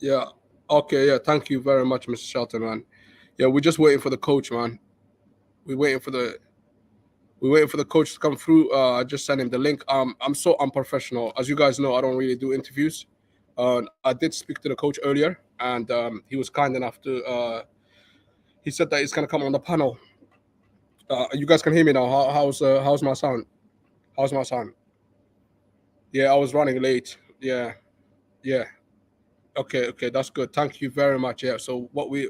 Yeah. Okay. Yeah. Thank you very much, Mr. Shelton, man. Yeah, we're just waiting for the coach, man. We're waiting for the we're waiting for the coach to come through. I just sent him the link. I'm so unprofessional. As you guys know, I don't really do interviews. I did speak to the coach earlier, and he was kind enough to. He said that he's gonna come on the panel. You guys can hear me now. How's my sound? How's my sound? Yeah, I was running late. Yeah, yeah. Okay, okay, that's good. Thank you very much. Yeah. So what we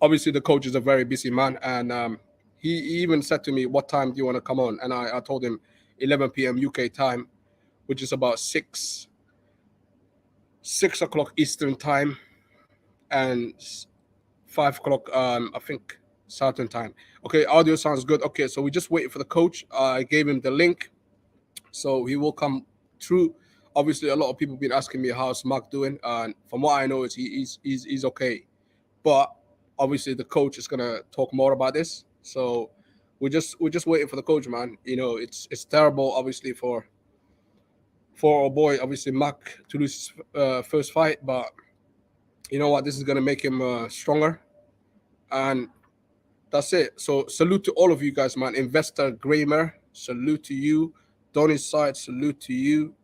obviously the coach is a very busy man, and he even said to me, "What time do you want to come on?" And I told him 11 p.m. UK time, which is about six o'clock Eastern time, and 5 o'clock I think Southern time. Okay, audio sounds good. Okay, so we just waiting for the coach. I gave him the link, so he will come through. Obviously, a lot of people been asking me how's Mark doing, and from what I know is he's okay. But obviously the coach is gonna talk more about this. So we're just waiting for the coach, man. You know, it's terrible, obviously for our boy, obviously Mac to lose his first fight, but you know what? This is gonna make him stronger, and that's it. So salute to all of you guys, man. Investor Gramer, salute to you. Donny Side, salute to you.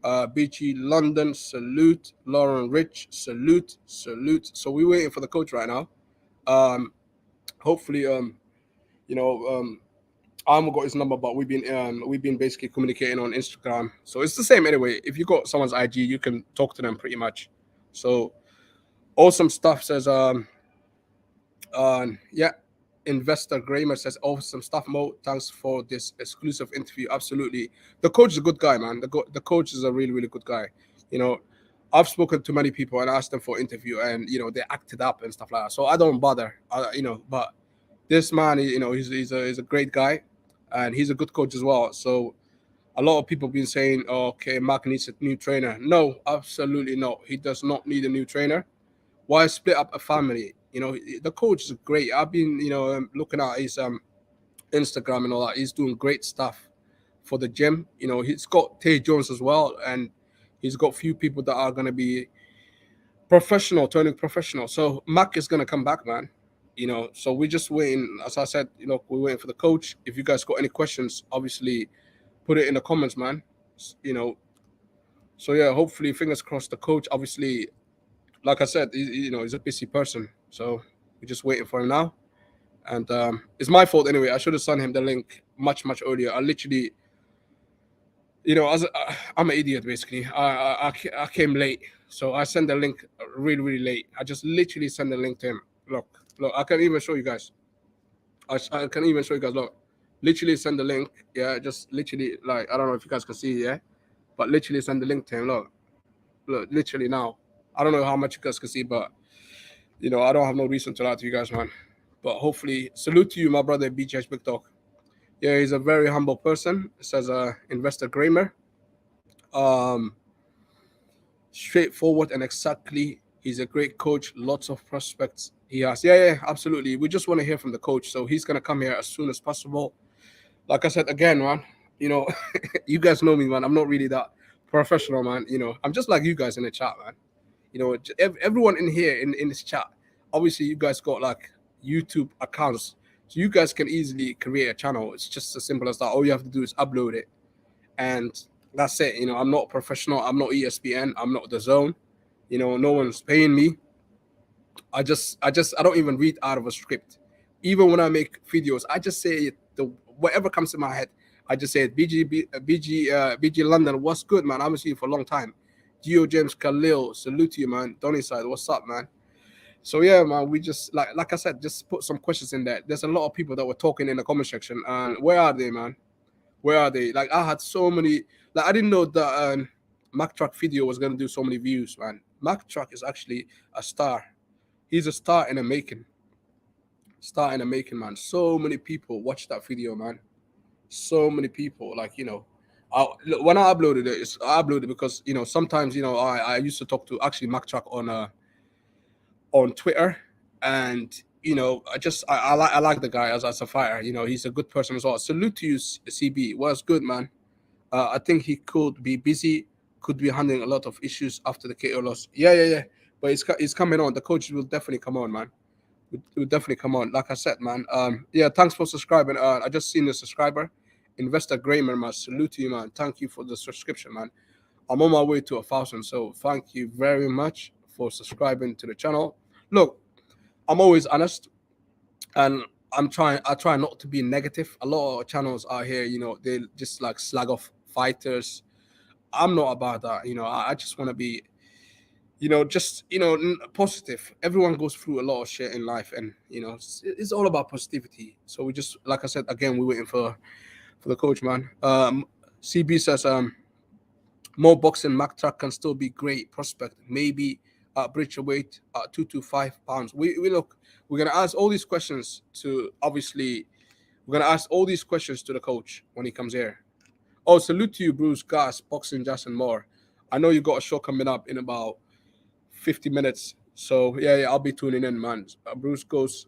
BG London, salute. Lauren Rich, salute, salute. So we're waiting for the coach right now. Um, hopefully, you know, I haven't got his number, but we've been basically communicating on Instagram. So it's the same anyway. If you got someone's IG, you can talk to them pretty much. So awesome stuff. Says yeah. Investor Gramer says awesome stuff. Mo, thanks for this exclusive interview. Absolutely, the coach is a good guy, man. The coach is a really really good guy. You know, I've spoken to many people and asked them for interview, and you know they acted up and stuff like that. So I don't bother. But this man, you know, he's a great guy, and he's a good coach as well. So a lot of people been saying, oh, okay, Mark needs a new trainer. No, absolutely not. He does not need a new trainer. Why split up a family? You know, the coach is great. I've been, looking at his Instagram and all that. He's doing great stuff for the gym. You know, he's got Tay Jones as well, and he's got few people that are gonna be professional, turning professional. So Mac is gonna come back, man. You know, so we're just waiting. As I said, you know, we're waiting for the coach. If you guys got any questions, obviously put it in the comments, man. You know, so yeah, hopefully, fingers crossed. The coach, obviously, like I said, he's a busy person. So we're just waiting for him now. And it's my fault anyway. I should have sent him the link much, much earlier. I literally, I'm an idiot basically. I came late, so I sent the link really, really late. I just literally sent the link to him. Look, I can even show you guys. I can even show you guys. Look, literally send the link. Yeah, just literally like I don't know if you guys can see. Yeah, but literally send the link to him. Look, literally now. I don't know how much you guys can see, but I don't have no reason to lie to you guys, man. But hopefully, salute to you, my brother BJ's Big Dog. Yeah, he's a very humble person. Says investor Kramer. Um, Straightforward and exactly. He's a great coach. Lots of prospects he has. Yeah, absolutely. We just want to hear from the coach, so he's gonna come here as soon as possible. Like I said again, man. You know, you guys know me, man. I'm not really that professional, man. I'm just like you guys in the chat, man. Everyone in here in this chat, obviously you guys got like YouTube accounts, so you guys can easily create a channel. It's just as simple as that. All you have to do is upload it, and that's it. I'm not professional. I'm not ESPN. I'm not the Zone. No one's paying me. I don't even read out of a script. Even when I make videos, I just say it, the whatever comes to my head. I just say it. BG London, what's good, man? I haven't seen you for a long time. Geo James Khalil, salute to you, man. Donny side, what's up, man? So yeah, man, we just like I said, just put some questions in there. There's a lot of people that were talking in the comment section, and where are they, man? Where are they? Like I had so many. Like I didn't know that MacTruck video was gonna do so many views, man. MacTruck is actually a star. He's a star in the making. Star in the making, man. So many people watched that video, man. So many people, look, when I uploaded it, I uploaded it because sometimes I used to talk to actually MacTruck on Twitter, and I like the guy as a fighter. He's a good person as well. Salute to you, CB. Was good, man. I think he could be busy, could be handling a lot of issues after the KO loss. Yeah. But it's coming on. The coach will definitely come on, man. Will definitely come on. Like I said, man. Yeah. Thanks for subscribing. I just seen the subscriber, Investor Grayman, man. Salute to you, man. Thank you for the subscription, man. I'm on my way to 1,000. So thank you very much for subscribing to the channel. Look, I'm always honest, and I try not to be negative. A lot of channels out here, they just like slag off fighters. I'm not about that. I just want to be, just positive. Everyone goes through a lot of shit in life, and it's all about positivity. So we just, like I said again, we're waiting for the coach, man. CB says more boxing. MacTruck can still be great prospect. Maybe bridge weight 2 to 5 pounds. We look. We're gonna ask all these questions to, obviously. We're gonna ask all these questions to the coach when he comes here. Oh, salute to you, Bruce Gas, Boxing Jazz and more. I know you got a show coming up in about 50 minutes. So yeah, I'll be tuning in, man. Bruce Gas,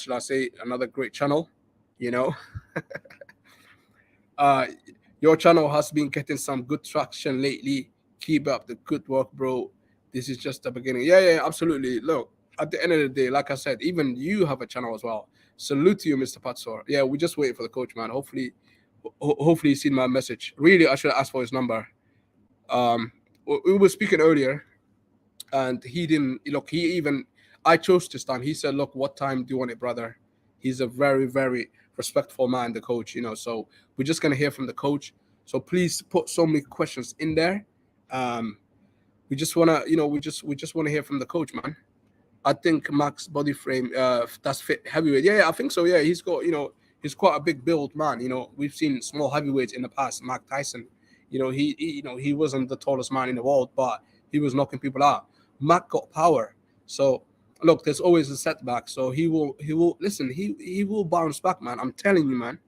should I say, another great channel, you know. Your channel has been getting some good traction lately. Keep up the good work, bro. This is just the beginning. Yeah, absolutely. Look, at the end of the day, like I said, even you have a channel as well. Salute to you, Mr. Patsor. Yeah, we just waiting for the coach, man. Hopefully he's seen my message. Really, I should ask for his number. We were speaking earlier, and he didn't look. I chose this time. He said, "Look, what time do you want it, brother?" He's a very, very respectful man, the coach. So we're just gonna hear from the coach. So please put so many questions in there. We just wanna, we just wanna hear from the coach, man. I think Mac's body frame, that's fit heavyweight. Yeah, I think so. Yeah, he's got, he's quite a big build, man. We've seen small heavyweights in the past. Mike Tyson, he wasn't the tallest man in the world, but he was knocking people out. Mac got power. So look, there's always a setback. So he will listen. He will bounce back, man. I'm telling you, man.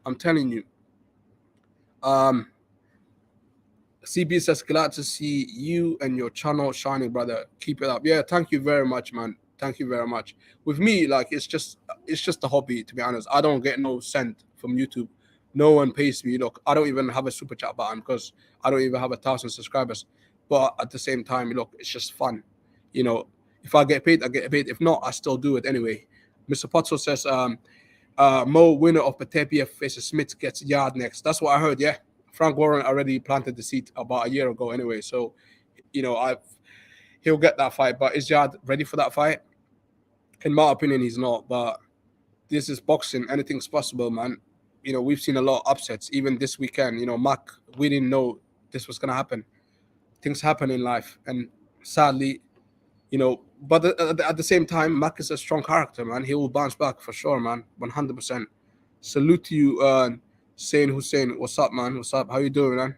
I'm telling you. CB says, glad to see you and your channel shining, brother. Keep it up. Yeah, thank you very much, man. Thank you very much. With me, like, it's just a hobby, to be honest. I don't get no cent from YouTube. No one pays me. Look, I don't even have a super chat button because I don't even have 1,000 subscribers. But at the same time, look, it's just fun. If I get paid, I get paid. If not, I still do it anyway. Mr. Potso says, Mo, winner of Patepia faces Smith, gets yard next. That's what I heard, yeah. Frank Warren already planted the seed about a year ago anyway. So, he'll get that fight. But is Yard ready for that fight? In my opinion, he's not. But this is boxing. Anything's possible, man. We've seen a lot of upsets. Even this weekend, Mac, we didn't know this was going to happen. Things happen in life. And sadly, but at the same time, Mac is a strong character, man. He will bounce back for sure, man. 100%. Salute to you, Sain Hussein. What's up, man? What's up? How you doing, man?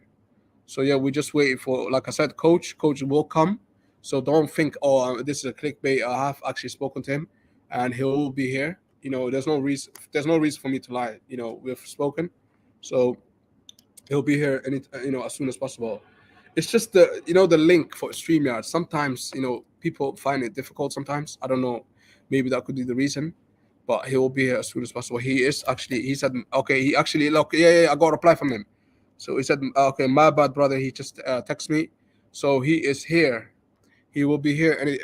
So yeah, we just waiting for, like I said, coach will come. So don't think, this is a clickbait. I have actually spoken to him, and he will be here. There's no reason for me to lie. We've spoken, so he'll be here as soon as possible. It's just the link for StreamYard. Sometimes people find it difficult. Sometimes I don't know. Maybe that could be the reason. But he will be here as soon as possible. He said, okay, he actually, look, yeah, I got a reply from him. So he said, okay, my bad, brother. He just texted me. So he is here. He will be here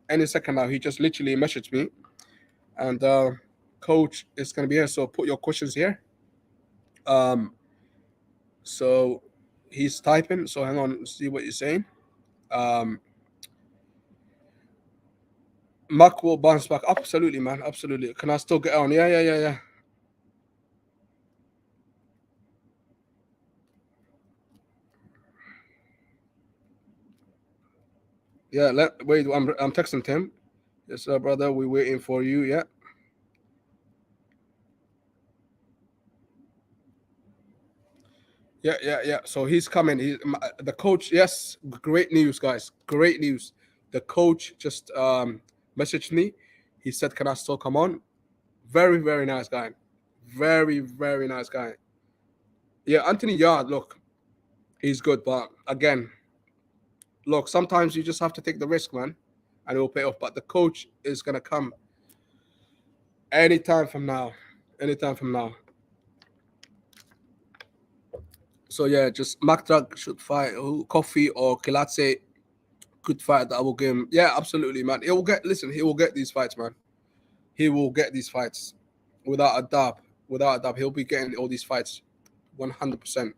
any second now. He just literally messaged me. And coach is going to be here. So put your questions here. So he's typing. So hang on, see what you're saying. Mark will bounce back. Absolutely, man. Absolutely. Can I still get on? Yeah. Yeah, wait. I'm texting Tim. Yes, sir, brother. We're waiting for you. Yeah. Yeah. So he's coming. The coach. Yes, great news, guys. Great news. The coach just messaged me. He said, "Can I still come on?" Very, very nice guy. Very, very nice guy. Yeah, Anthony Yard. Look, he's good, but again, look, sometimes you just have to take the risk, man, and it will pay off. But the coach is gonna come anytime from now. Anytime from now. So yeah, just MacTruck should fight Coffee or Kilatse could fight that will give him. Yeah, absolutely, man. He will get. Listen, he will get these fights, man. He will get these fights without a doubt. Without a doubt, he'll be getting all these fights, 100%,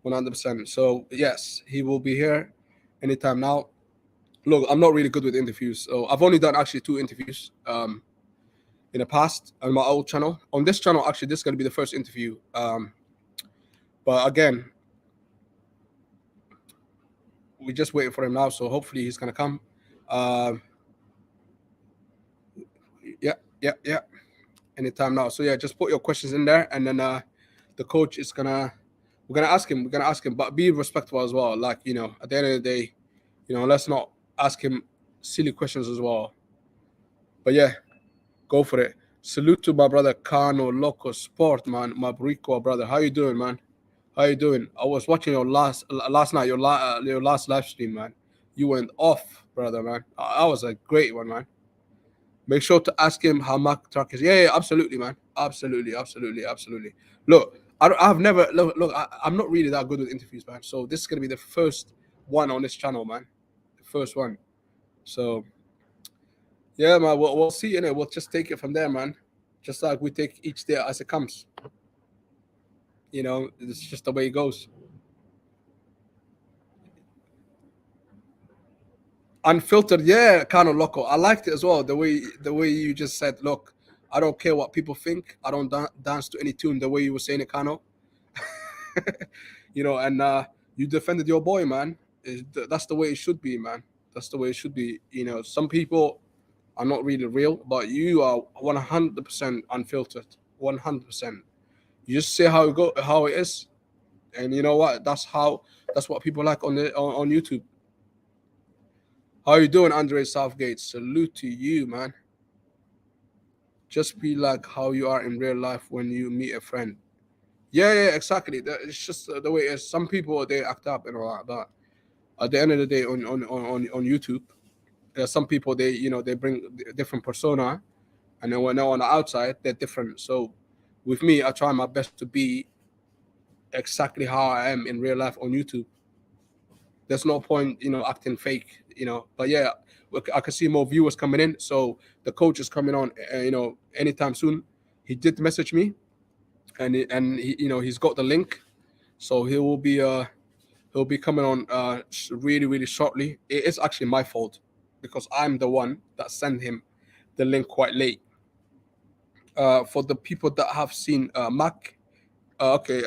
100%. So yes, he will be here anytime now. Look, I'm not really good with interviews, so I've only done actually 2 interviews in the past on my old channel. On this channel, actually, this is gonna be the first interview. But again, we're just waiting for him now, so hopefully he's gonna come. Yeah. Anytime now. So yeah, just put your questions in there, and then the coach is gonna we're gonna ask him. We're gonna ask him, but be respectful as well. Like at the end of the day, let's not ask him silly questions as well. But yeah, go for it. Salute to my brother Cano, Loco Sport, man. My Brico brother. How you doing, man? How you doing? I was watching your last night, your last live stream, man. You went off, brother, man. That was a great one, man. Make sure to ask him how MacTruck is. Yeah, absolutely, man. Absolutely. Look, I've never look. I'm not really that good with interviews, man. So this is gonna be the first one on this channel, man. The first one. So yeah, man. We'll see. We'll just take it from there, man. Just like we take each day as it comes. It's just the way it goes. Unfiltered, yeah, kind of loco. I liked it as well. The way you just said, look, I don't care what people think. I don't dance to any tune. The way you were saying it, Cano. And you defended your boy, man. That's the way it should be, man. That's the way it should be. Some people are not really real, but you are 100% unfiltered. 100%. You just say how it is, and you know what? That's what people like on YouTube. How you doing, Andre Southgate? Salute to you, man. Just be like how you are in real life when you meet a friend. Yeah, exactly. It's just the way it is. Some people, they act up and all that, but at the end of the day, on YouTube, there's some people, they bring different persona, and then when they're on the outside, they're different. So with me, I try my best to be exactly how I am in real life on YouTube. There's no point, acting fake, But yeah, I can see more viewers coming in. So the coach is coming on, anytime soon. He did message me, and he's got the link, so he'll be coming on really really shortly. It is actually my fault because I'm the one that sent him the link quite late. For the people that have seen Mac, okay,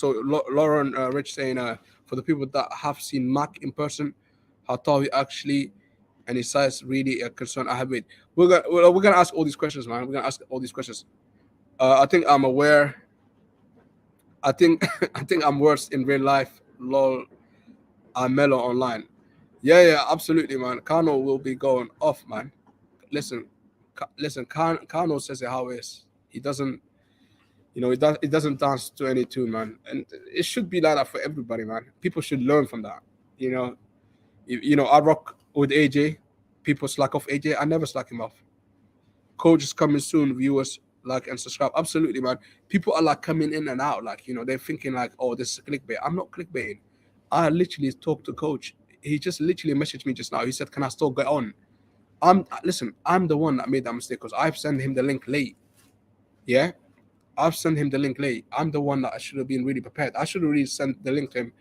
Lauren Rich saying for the people that have seen Mac in person, how tall he actually and his size really a concern I have with. We're gonna ask all these questions, man. We're gonna ask all these questions. I think I'm aware. I think I think I'm worse in real life. Lol, I'm mellow online. Yeah, absolutely, man. Kano will be going off, man. Listen, Kano says it how it is. He doesn't, he doesn't dance to any tune, man. And it should be like that for everybody, man. People should learn from that. I rock with AJ. People slack off AJ. I never slack him off. Coach is coming soon. Viewers, like and subscribe. Absolutely, man. People are like coming in and out. Like, they're thinking like, oh, this is clickbait. I'm not clickbaiting. I literally talked to coach. He just literally messaged me just now. He said, can I still get on? Listen, I'm the one that made that mistake because I've sent him the link late. Yeah? I've sent him the link late. I'm the one that I should have been really prepared. I should have really sent the link to him,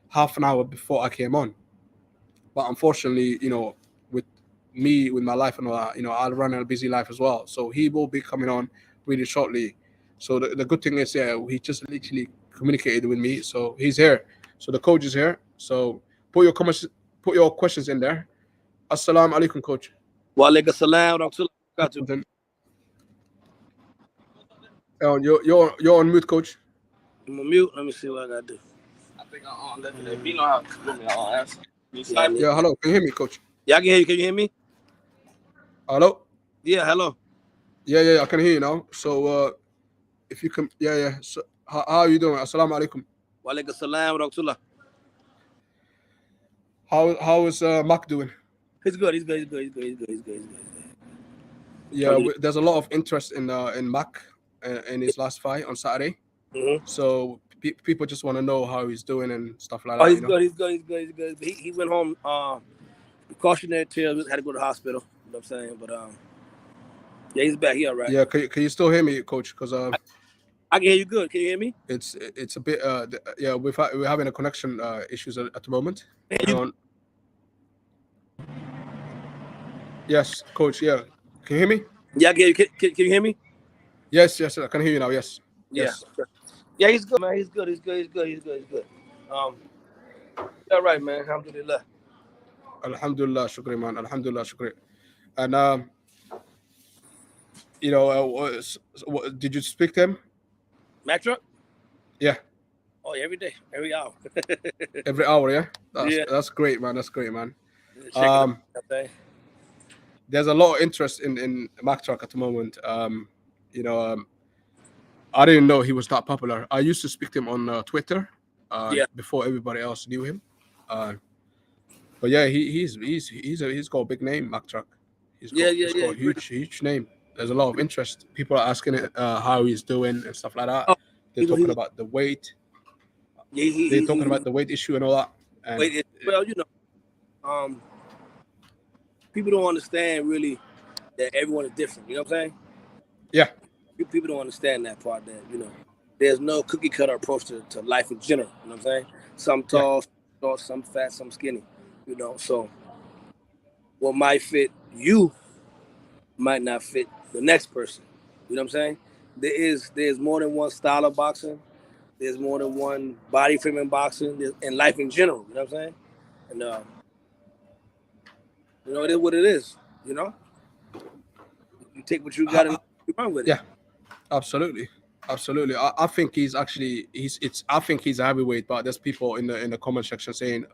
half an hour before I came on. But unfortunately, with me, with my life and all that, I'll run a busy life as well. So he will be coming on really shortly. So the good thing is, yeah, he just literally communicated with me. So he's here. So the coach is here. So put your questions in there. Assalamu alaikum, coach. Wa alaikum salam wa rahmatullahi. You're on mute, coach. I'm on mute. Let me see what I gotta do. I think I'm left it. If you know how to put me on answer. Yeah, hello. Can you hear me, coach? Yeah, I can hear you. Can you hear me? Hello? Yeah, hello. Yeah, I can hear you now. So if you can, yeah. So how are you doing? Assalamu alaikum. Wa alaikum salam wa rahmatullah. How is Mac doing? He's good. He's good. Yeah, there's a lot of interest in Mac in his last fight on Saturday. Mm-hmm. So people just want to know how he's doing and stuff like Oh, that. he's good. He's good. He went home. Cautionary tales. Had to go to the hospital. You know what I'm saying? But yeah, he's back. He all right. Yeah, can you still hear me, Coach? Because I can hear you good. Can you hear me? it's a bit yeah, we're having a connection issues at the moment. Hang on. Yes, Coach. Yeah, can you hear me? Yeah, I can hear you. Can you hear me? Yes, I can hear you now. Yes. Yeah. Yes. Yeah, he's good, man. He's good. All right, man. Alhamdulillah. Alhamdulillah, shukri, man. Alhamdulillah, shukri. And you know, did you speak to him? MacTruck? Yeah. Oh, yeah, every day, every hour. Every hour, yeah. Yeah. That's great, man. That's great, man. Okay. There's a lot of interest in MacTruck at the moment. You know, I didn't know he was that popular. I used to speak to him on Twitter before everybody else knew him. But yeah, he's got a big name, MacTruck. He's got a huge name. There's a lot of interest. People are asking how he's doing and stuff like that. They're talking about the weight. They're talking about the weight issue and all that. And well, you know, people don't understand really that everyone is different. You know what I'm saying? Yeah. People don't understand that part. That, you know, there's no cookie cutter approach to life in general. You know what I'm saying? Some tall, some fat, some skinny. You know, so what might fit you might not fit the next person. You know what I'm saying? There's more than one style of boxing. There's more than one body frame in boxing and life in general. You know what I'm saying? And you know, it is what it is. You know, you take what you got and you run with it. Yeah, absolutely. I think he's actually I think he's a heavyweight, but there's people in the comment section saying,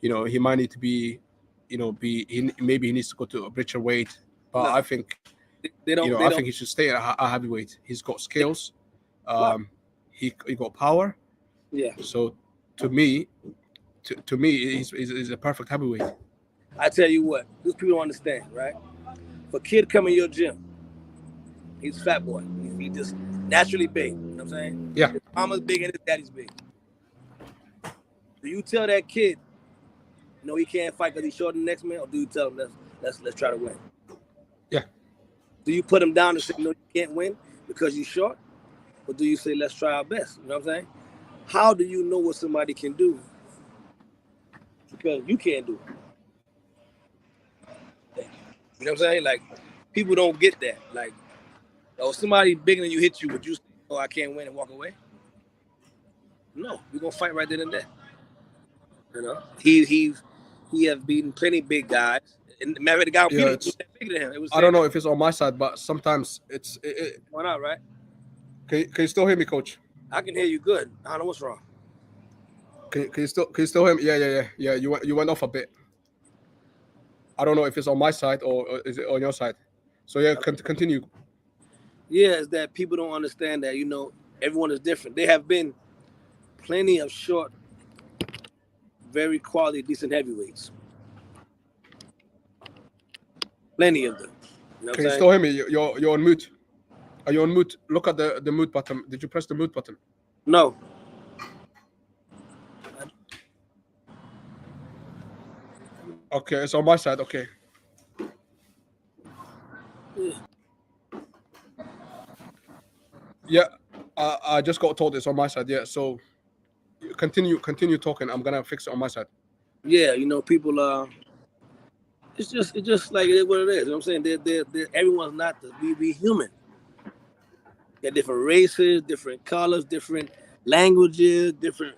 you know, he might need to be, you know, maybe he needs to go to a richer weight. But I think I think he should stay at a heavyweight. He's got skills. He got power. Yeah. So to me, he's a perfect heavyweight. I tell you what, these people don't understand, right? If a kid come in your gym, he's a fat boy. He's just naturally big. You know what I'm saying? Yeah. His mama's big and his daddy's big. Do you tell that kid, no, he can't fight because he's shorter than the next man, or do you tell him let's try to win? Yeah. Do you put him down and say, no, you can't win because you're short? Or do you say, let's try our best? You know what I'm saying? How do you know what somebody can do? Because you can't do it. You know what I'm saying? Like, people don't get that. Like, oh, somebody bigger than you hit you, would you say, oh, I can't win and walk away? No, we're going to fight right then and there. You know? He has beaten plenty of big guys. And matter of the guy bigger than him. It was I don't know if it's on my side, but sometimes it's... Why not, right? Can you still hear me, Coach? I can hear you good. I don't know what's wrong. Can you still hear me? Yeah. You went off a bit. I don't know if it's on my side or is it on your side. So yeah, continue. Yeah, it's that people don't understand that, you know, everyone is different. There have been plenty of short, very quality, decent heavyweights. Plenty of them. You know Can you still hear me? You're on mute. Are you on mute? Look at the mute button. Did you press the mute button? No. Okay, it's on my side. Okay. Yeah, I just got told it's on my side. Yeah, so continue talking. I'm gonna fix it on my side. Yeah, you know, people. It's just like it is what it is. You know what I'm saying? Everyone's not we human. They're different races, different colors, different languages, different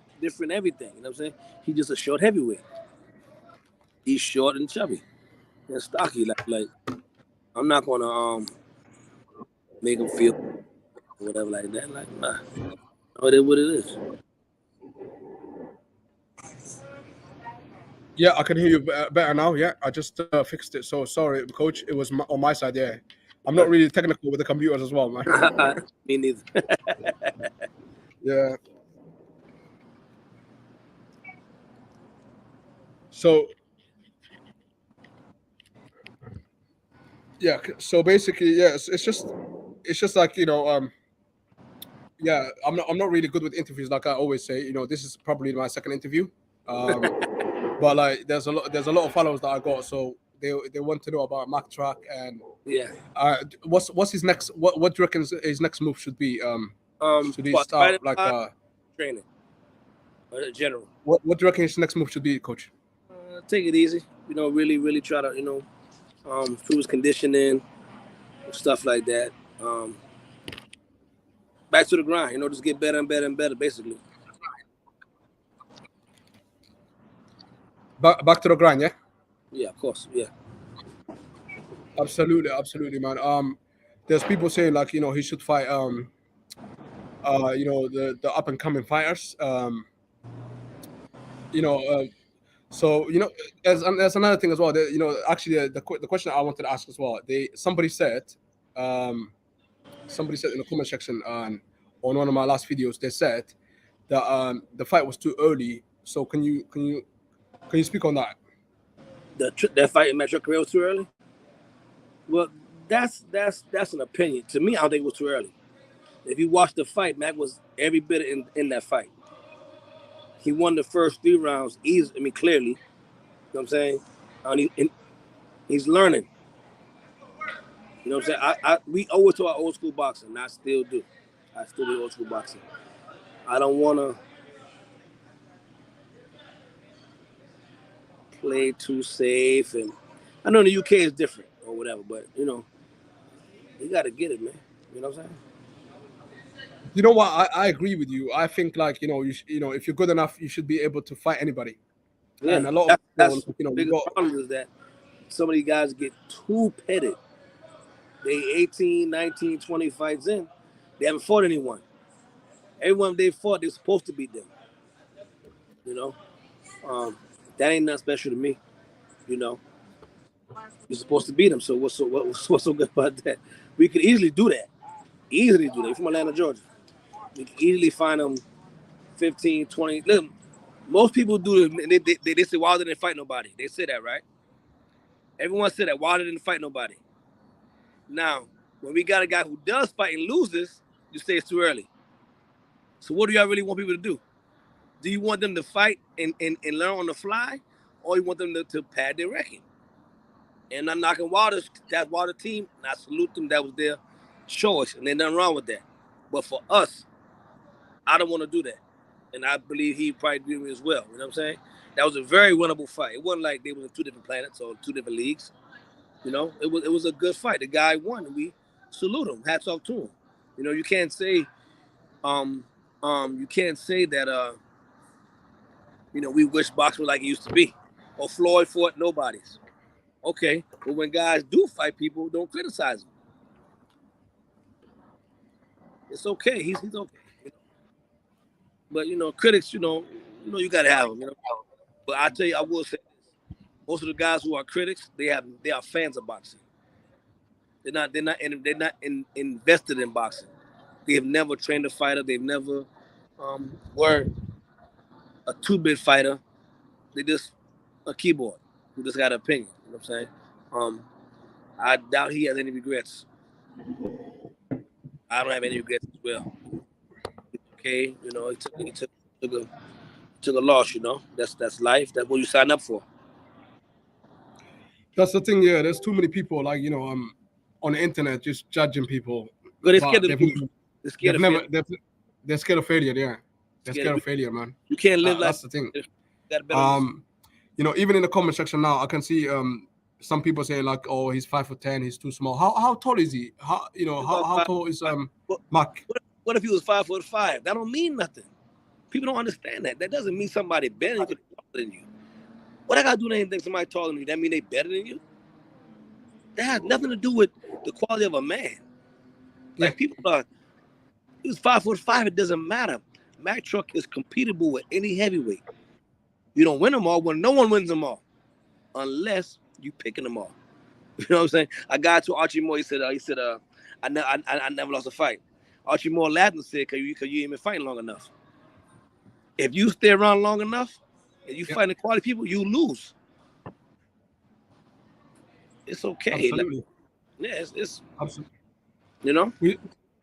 everything. You know what I'm saying? He's just a short heavyweight. He's short and chubby and stocky. Like I'm not gonna make him feel whatever like that. Like, nah. It is what it is. Yeah, I can hear you better now. Yeah, I just fixed it. So sorry, Coach. It was on my side. Yeah, I'm not really technical with the computers as well, man. Me neither. Yeah. So yeah. So basically, yeah, it's just like, you know, yeah, I'm not really good with interviews. Like I always say, this is probably my second interview. But like, there's a lot of followers that I got, so they want to know about MacTruck and Yeah. what's his next? What do you reckon his next move should be? Should he start like training? General. What do you reckon his next move should be, coach? Take it easy. Really try to improve his conditioning, stuff like that. Back to the grind. Just get better and better and better, basically. Back to the grind, yeah. Yeah, of course. Yeah. Absolutely, man. There's people saying like he should fight the up and coming fighters. So there's another thing as well. Actually the question I wanted to ask as well. Somebody said in the comment section on one of my last videos, they said that the fight was too early. So can you speak on that? That fight in MacTruck career was too early? Well, that's an opinion. To me, I don't think it was too early. If you watch the fight, Mac was every bit in that fight. He won the first 3 rounds easily. I mean, clearly. You know what I'm saying? And he's learning. You know what I'm saying? We owe it to our old school boxing, and I still do. I still do old school boxing. I don't want to play too safe, and I know in the UK is different or whatever, but you got to get it, man. You know what I'm saying? You know what? I agree with you. I think like if you're good enough, you should be able to fight anybody. Yeah, and a lot of that's people, the biggest problem is that some of these guys get too petted. They 18, 19, 20 fights in, they haven't fought anyone. Everyone they fought, they're supposed to beat them. That ain't nothing special to me. You're supposed to beat them. So what's so good about that? We could easily do that. You're from Atlanta, Georgia. We can easily find them 15, 20. Listen, most people do this. They say Wilder didn't fight nobody. They say that, right? Everyone said that Wilder didn't fight nobody. Now, when we got a guy who does fight and loses, you say it's too early. So what do y'all really want people to do? Do you want them to fight and learn on the fly, or you want them to pad their record? And I'm knocking Wilder's, that Wilder team, and I salute them. That was their choice, and there's nothing wrong with that. But for us, I don't want to do that. And I believe he probably did it as well. You know what I'm saying? That was a very winnable fight. It wasn't like they were in 2 different planets or 2 different leagues. It was a good fight. The guy won, and we salute him. Hats off to him. You can't say that we wish boxing was like it used to be. Or Floyd fought nobody's. Okay, but when guys do fight people, don't criticize them. It's okay. He's okay. But critics, you gotta have them. But I tell you, I will say this: most of the guys who are critics, they are fans of boxing. They're not invested in boxing. They have never trained a fighter. They've never were a 2-bit fighter. They just a keyboard who just got an opinion. You know what I'm saying? I doubt he has any regrets. I don't have any regrets as well. Okay, he took a loss. That's life. That's what you sign up for. That's the thing. Yeah, there's too many people like on the internet just judging people. But they're scared of losing. They're scared of failure. They're scared of failure. Yeah, they're scared of failure, man. You can't live like that's the thing. Even in the comment section now, I can see some people saying like, "Oh, he's 5'10", he's too small." How tall is he? How tall is Mac? What if he was 5'5"? That don't mean nothing. People don't understand that. That doesn't mean somebody better than you. What I gotta do to anything somebody taller than you? That mean they better than you? That has nothing to do with the quality of a man. Like people are, he was 5'5". It doesn't matter. MacTruck is competitive with any heavyweight. You don't win them all. Well, no one wins them all, unless you picking them all. You know what I'm saying? A guy to Archie Moore, he said, I never lost a fight. Archie Moore laughed and said, "Cause you ain't been fighting long enough. If you stay around long enough and you fighting quality people, you lose. It's okay." Absolutely. It's absolutely. You know?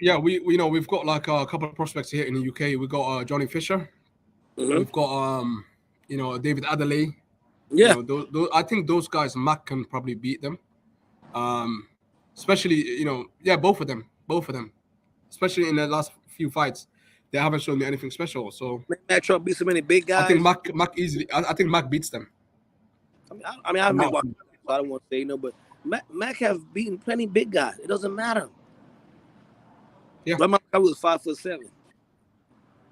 Yeah, we know we've got like a couple of prospects here in the UK. We got Johnny Fisher. We've got David Adelaide. Yeah, Those I think those guys Mac can probably beat them. Um, especially both of them. Especially in the last few fights, they haven't shown me anything special. So MacTruck beat so many big I think guys. Mac easily. I think Mac beats them. I haven't been Now, watching, so I don't want to say but Mac have beaten plenty big guys. It doesn't matter. Yeah. Roman was 5'7".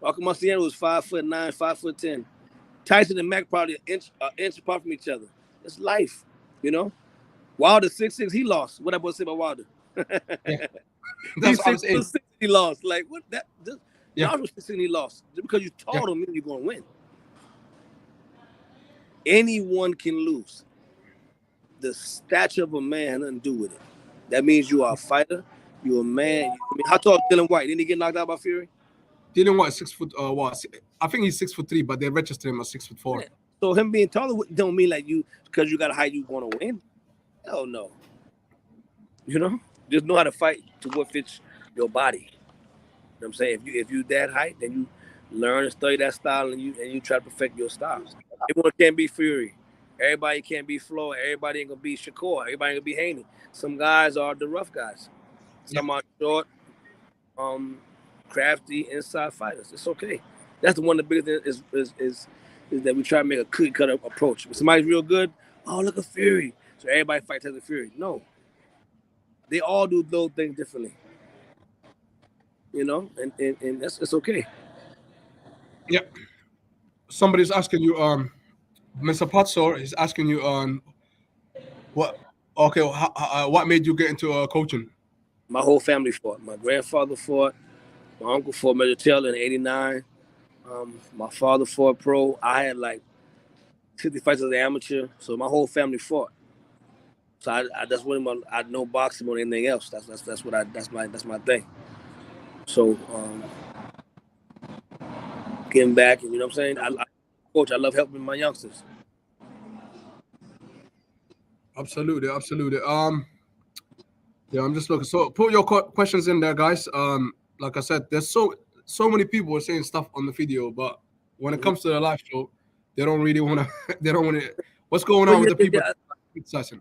Malcolm Marciano was 5'9", 5'10". Tyson and Mac probably an inch apart from each other. It's life, Wilder 6'6", he lost. What I supposed to say about Wilder? Yeah. He's That's what I'm saying. 6'6", he lost. Like what? Yeah. Josh was 6'6", he lost. Just because you tall don't mean you're gonna win. Anyone can lose. The stature of a man has nothing to do with it. That means you are a fighter. You're a man. How tall is Dylan White? Didn't he get knocked out by Fury? Dylan White 6 foot. I think he's 6'3", but they registered him as 6'4". Yeah. So him being taller don't mean like you because you got a height you gonna win. Hell no. Just know how to fight to what fits your body. You know what I'm saying? If you that height, then you learn and study that style and you try to perfect your style. Everyone can't be Fury. Everybody can't be Floyd. Everybody ain't gonna be Shakur. Everybody ain't gonna be Haney. Some guys are the rough guys. Some are short, crafty inside fighters. It's okay. That's the one of the biggest things is that we try to make a cookie cutter approach. If somebody's real good, oh look at Fury. So everybody fights as a Fury. No. They all do those things differently. And that's it's okay. Yeah. Somebody's asking you, Mr. Potsor is asking you what what made you get into coaching? My whole family fought. My grandfather fought. My uncle fought Major Taylor in '89. My father fought pro. I had like 50 fights as an amateur. So my whole family fought. So I that's what I know boxing more than anything else. That's my thing. So getting back, and you know what I'm saying? I coach. I love helping my youngsters. Absolutely. Yeah, I'm just looking. So put your questions in there, guys. Like I said, there's so many people saying stuff on the video, but when it comes to the live show, they don't really want to. They don't want to. What's going on with the people? Session.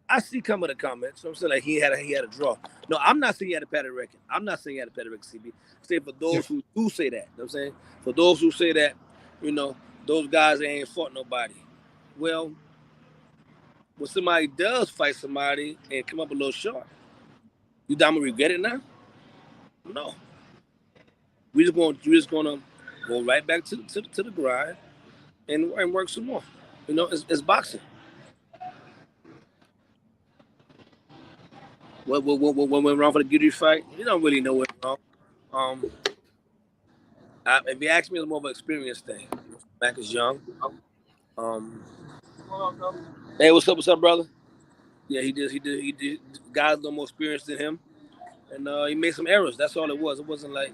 I see some of the comments. So I'm saying like he had a draw. No, I'm not saying he had a petty record. I'm not saying he had a petty record, CB. I'm saying for those who do say that. You know what I'm saying? For those who say that, those guys ain't fought nobody. Well, when somebody does fight somebody and come up a little short, you gonna regret it now? No. We're just gonna go right back to the grind and work some more. It's boxing. What went wrong for the Guidry fight? You don't really know what went wrong. If you ask me, it's more of an experience thing. Mac is young. Hey, what's up, brother? Yeah, he did. Guys a little more experienced than him, and he made some errors. That's all it was. It wasn't like,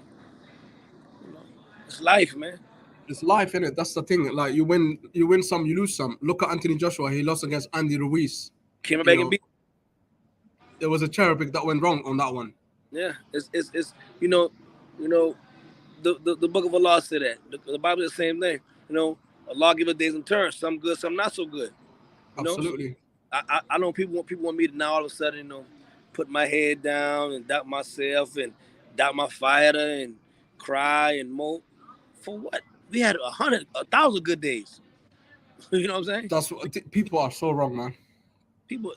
it's life, man. It's life, innit? That's the thing. Like you win some, you lose some. Look at Anthony Joshua. He lost against Andy Ruiz. Came back and beat. There was a cherry pick that went wrong on that one. Yeah, it's the book of Allah said that. The Bible is the same thing. Allah give us days and turns. Some good, some not so good. Absolutely. I know people want me to now all of a sudden, put my head down and doubt myself and doubt my fighter and cry and mope. For what? We had 1,000 good days. You know what I'm saying? That's what people are so wrong, man. People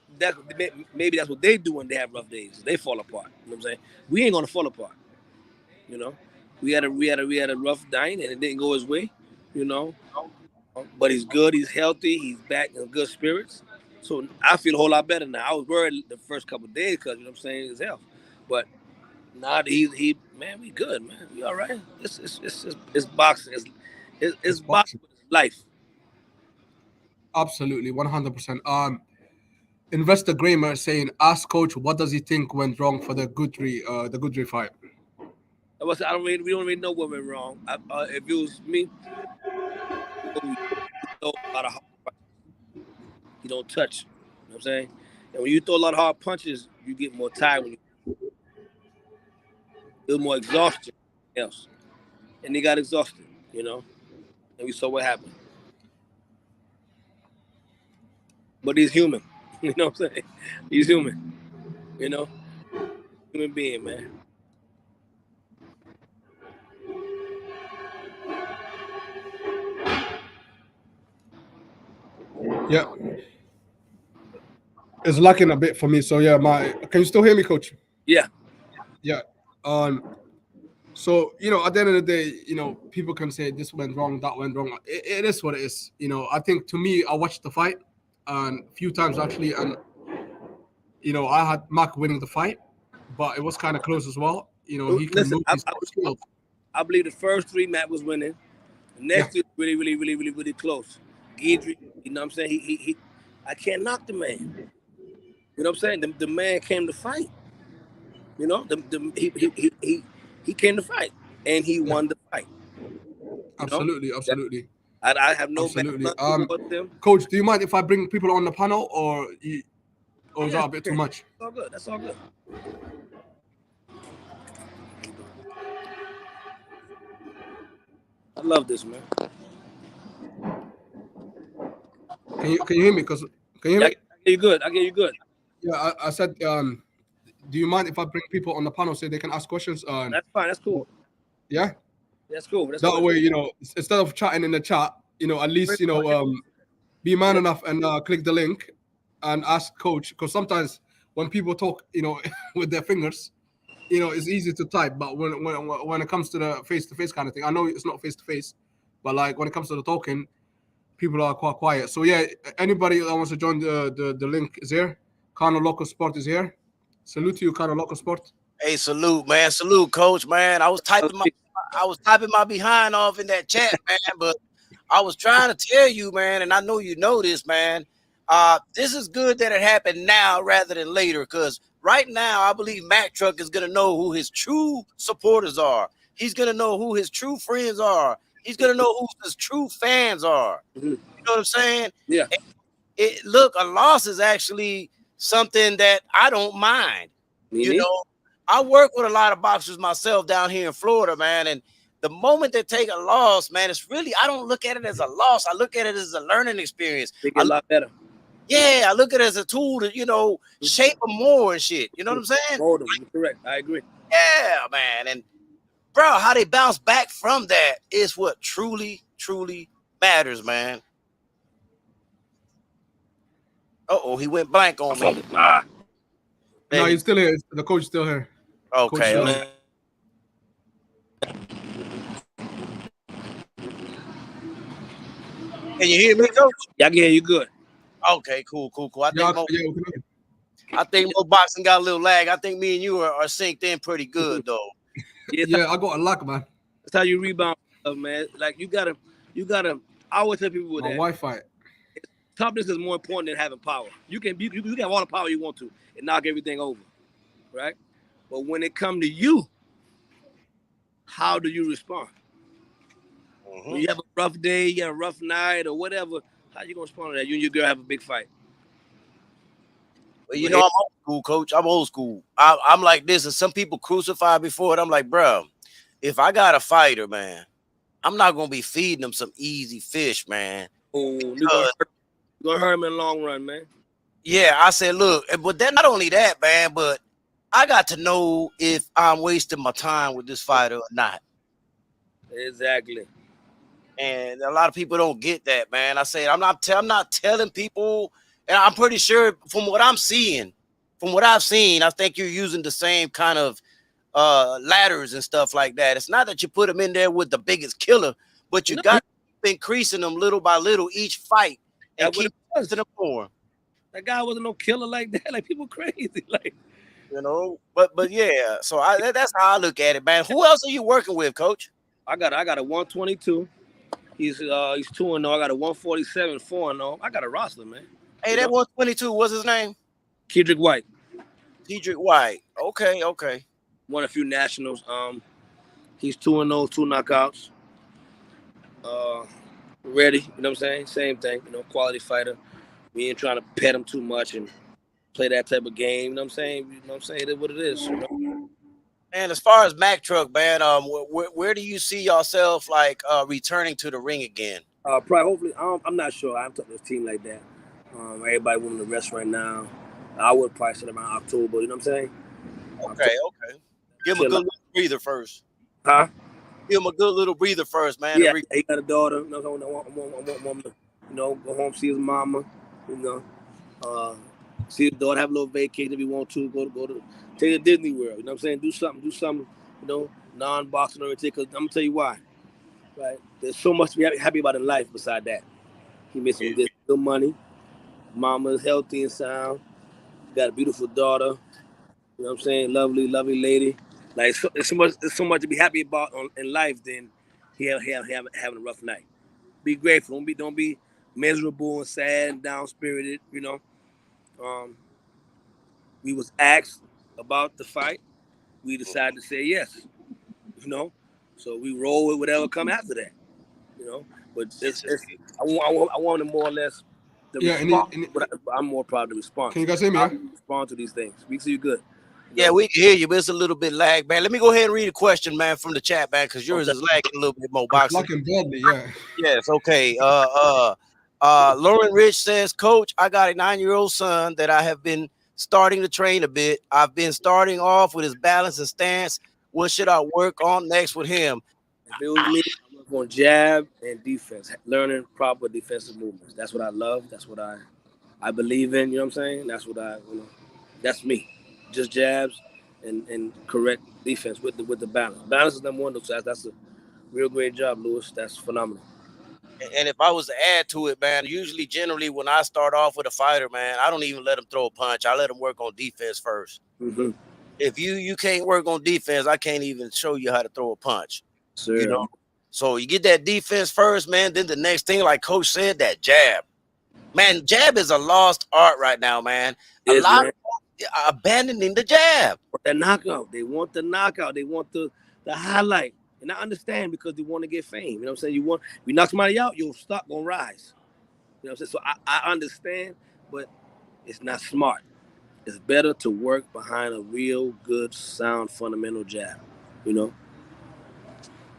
maybe that's what they do when they have rough days. They fall apart. You know what I'm saying? We ain't gonna fall apart. We had a rough night and it didn't go his way. But he's good. He's healthy. He's back in good spirits. So I feel a whole lot better now. I was worried the first couple of days because his health. But now that he man, we good, man. We all right. It's boxing. It's boxing. It's life. Absolutely, 100%. Investor Gramer saying, ask coach, what does he think went wrong for the Guidry fight? We don't really know what went wrong. If it was me, you throw a lot of hard punches. You don't touch. You know what I'm saying? And when you throw a lot of hard punches, you get more tired. It was more exhaustion than else. And he got exhausted, you know. And we saw what happened. But he's human. You know what I'm saying? He's human. You know? Human being, man. Yeah. It's lacking a bit for me. So yeah, can you still hear me, coach? Yeah. Yeah. So, at the end of the day, people can say this went wrong, that went wrong. It is what it is. I think to me, I watched the fight a few times actually, and I had Mac winning the fight, but it was kind of close as well. He can Listen, move. He's so skilled. I believe the first 3 Matt was winning. The next 2 really, really, really, really, really close. Guidry, you know what I'm saying? He I can't knock the man. You know what I'm saying? The man came to fight. You know, he came to fight, and he won the fight. Absolutely. I have no bad Absolutely. blood with them. Coach, do you mind if I bring people on the panel, or is that a bit too much? That's all good. That's all good. I love this, man. Can you hear me? Can you hear me? I get you good. I get you good. Yeah, I said, do you mind if I bring people on the panel so they can ask questions? That's fine. That's cool. Yeah. That's cool. That's That cool. way, instead of chatting in the chat, at least be man enough and click the link and ask coach, because sometimes when people talk, with their fingers, it's easy to type, but when it comes to the face-to-face kind of thing, I know it's not face-to-face, but like when it comes to the talking, people are quite quiet. So yeah, anybody that wants to join the link is here. Cano Loco Sport is here. Salute to you, Cano Loco Sport. Hey, salute, man. Salute, coach, man. I was typing my behind off in that chat, man, but I was trying to tell you, man, and I know you know this, man. This is good that it happened now rather than later, because right now I believe MacTruck is gonna know who his true supporters are. He's gonna know who his true friends are. He's gonna know who his true fans are. Mm-hmm. You know what I'm saying? Yeah. Look, a loss is actually something that I don't mind. You know, I work with a lot of boxers myself down here in Florida, man, and the moment they take a loss, man, it's really, I don't look at it as a loss. I look at it as a learning experience. They get a lot better. Yeah, I look at it as a tool to, shape them more and shit. You know what I'm saying? Mold them. Correct. I agree. Yeah, man. And bro, how they bounce back from that is what truly, truly matters, man. Uh-oh, he went blank on me. No, he's still here. The coach is still here. Okay. Can you hear me, coach? Yeah, I can hear you good. Okay, cool. I think most boxing got a little lag. I think me and you are synced in pretty good, though. Yeah, I got a lag, man. That's how you rebound, man. Like you gotta. I always tell people with My that. Wi-Fi. Toughness is more important than having power. You can have all the power you want to and knock everything over, right? But when it comes to you, how do you respond? Mm-hmm. When you have a rough day, you have a rough night, or whatever, how you gonna respond to that? You and your girl have a big fight. Well, I'm old school, coach. I'm old school. I'm like this, and some people crucify before it. I'm like, bro, if I got a fighter, man, I'm not gonna be feeding them some easy fish, man. Oh, you're gonna hurt him in the long run, man. Yeah, I said, look, but then not only that, man, but I got to know if I'm wasting my time with this fighter or not. Exactly. And a lot of people don't get that, man. I said, I'm not telling people, and I'm pretty sure from what I'm seeing, from what I've seen, I think you're using the same kind of ladders and stuff like that. It's not that you put them in there with the biggest killer, but you got to keep increasing them little by little each fight and keep pushing them more. That guy wasn't no killer like that. Like people crazy, like But yeah. So that's how I look at it, man. Who else are you working with, coach? I got a 122. He's 2-0. I got a 147, 4-0. I got a roster, man. Hey, that 122, what's his name? Guidry White. Guidry White. Okay. Won a few nationals. He's 2-0, 2 knockouts. Ready, you know what I'm saying? Same thing, quality fighter. We ain't trying to pet him too much and play that type of game. You know what I'm saying? It is what it is. And as far as MacTruck, man, where do you see yourself like returning to the ring again? Probably, hopefully, I'm not sure. I haven't talked to this team like that. Everybody wanting to rest right now. I would probably sit around October. You know what I'm saying? Okay, okay. Give him a good little breather first. Huh? Give him a good little breather first, man. Yeah, he got a daughter. You know, I want him to, go home, see his mama. See his daughter, have a little vacation if he want to. Go to take to Disney World. You know what I'm saying? Do something. Non-boxing oriented. Because I'm gonna tell you why. Right? There's so much to be happy about in life. Beside that, he made some good money. Mama's healthy and sound. Got a beautiful daughter. You know what I'm saying? Lovely lady. Like there's so much to be happy about in life than having a rough night. Be grateful. Don't be miserable and sad and down spirited. We was asked about the fight. We decided to say yes. So we roll with whatever come after that. But I want to more or less the response. But I'm more proud of the response. Can you guys hear me? I respond to these things. We see you good. Yeah, we can hear you, but it's a little bit lag, man. Let me go ahead and read a question, man, from the chat, man, because yours is lagging a little bit more boxing. Lagging badly, yeah. Yes, okay. Lauren Rich says, Coach, I got a 9-year-old son that I have been starting to train a bit. I've been starting off with his balance and stance. What should I work on next with him? If it was me, I work on jab and defense, learning proper defensive movements. That's what I love. That's what I believe in. You know what I'm saying? That's what that's me. Just jabs and correct defense with the balance. Balance is number one. That's a real great job, Lewis. That's phenomenal. And if I was to add to it, man, generally when I start off with a fighter, man, I don't even let him throw a punch. I let him work on defense first. Mm-hmm. If you can't work on defense, I can't even show you how to throw a punch. Sure. So you get that defense first, man. Then the next thing, like Coach said, that jab. Man, jab is a lost art right now, man. A lot of people are abandoning the jab. That knockout. They want the knockout. They want the highlight. And I understand because they want to get fame. You know what I'm saying? If you knock somebody out, your stock gonna rise. You know what I'm saying? So I understand, but it's not smart. It's better to work behind a real good, sound, fundamental jab. And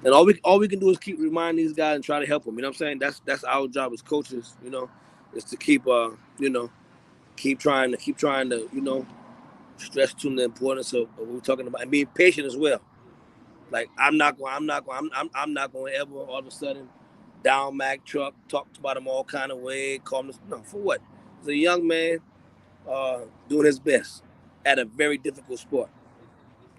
all we can do is keep reminding these guys and try to help them. You know what I'm saying? That's our job as coaches. Is to keep keep trying to stress to the importance of what we're talking about and being patient as well. Like I'm not going to ever all of a sudden down MacTruck, talk about him all kind of way, call him. No, for what? He's a young man doing his best at a very difficult sport.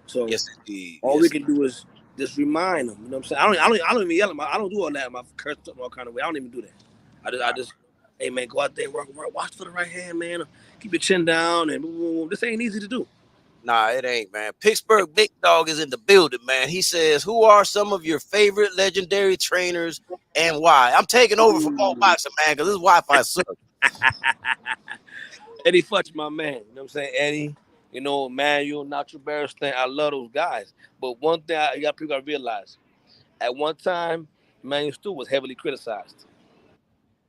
So yes, indeed. All we can do is just remind them. You know what I'm saying? I don't even yell at I don't do all that. My curse up all kind of way. I don't even do that. I just hey man, go out there, work, watch for the right hand, man. Keep your chin down, and boom, boom, boom. This ain't easy to do. Nah, it ain't, man. Pittsburgh Big Dog is in the building, man. He says, who are some of your favorite legendary trainers and why? I'm taking over from Paul Boxer, man, because this Wi-Fi sucks. Eddie Futch, my man. You know what I'm saying? Eddie, Manuel, Nacho Barristan. I love those guys. But one thing people got to realize, at one time, Manuel Stewart was heavily criticized.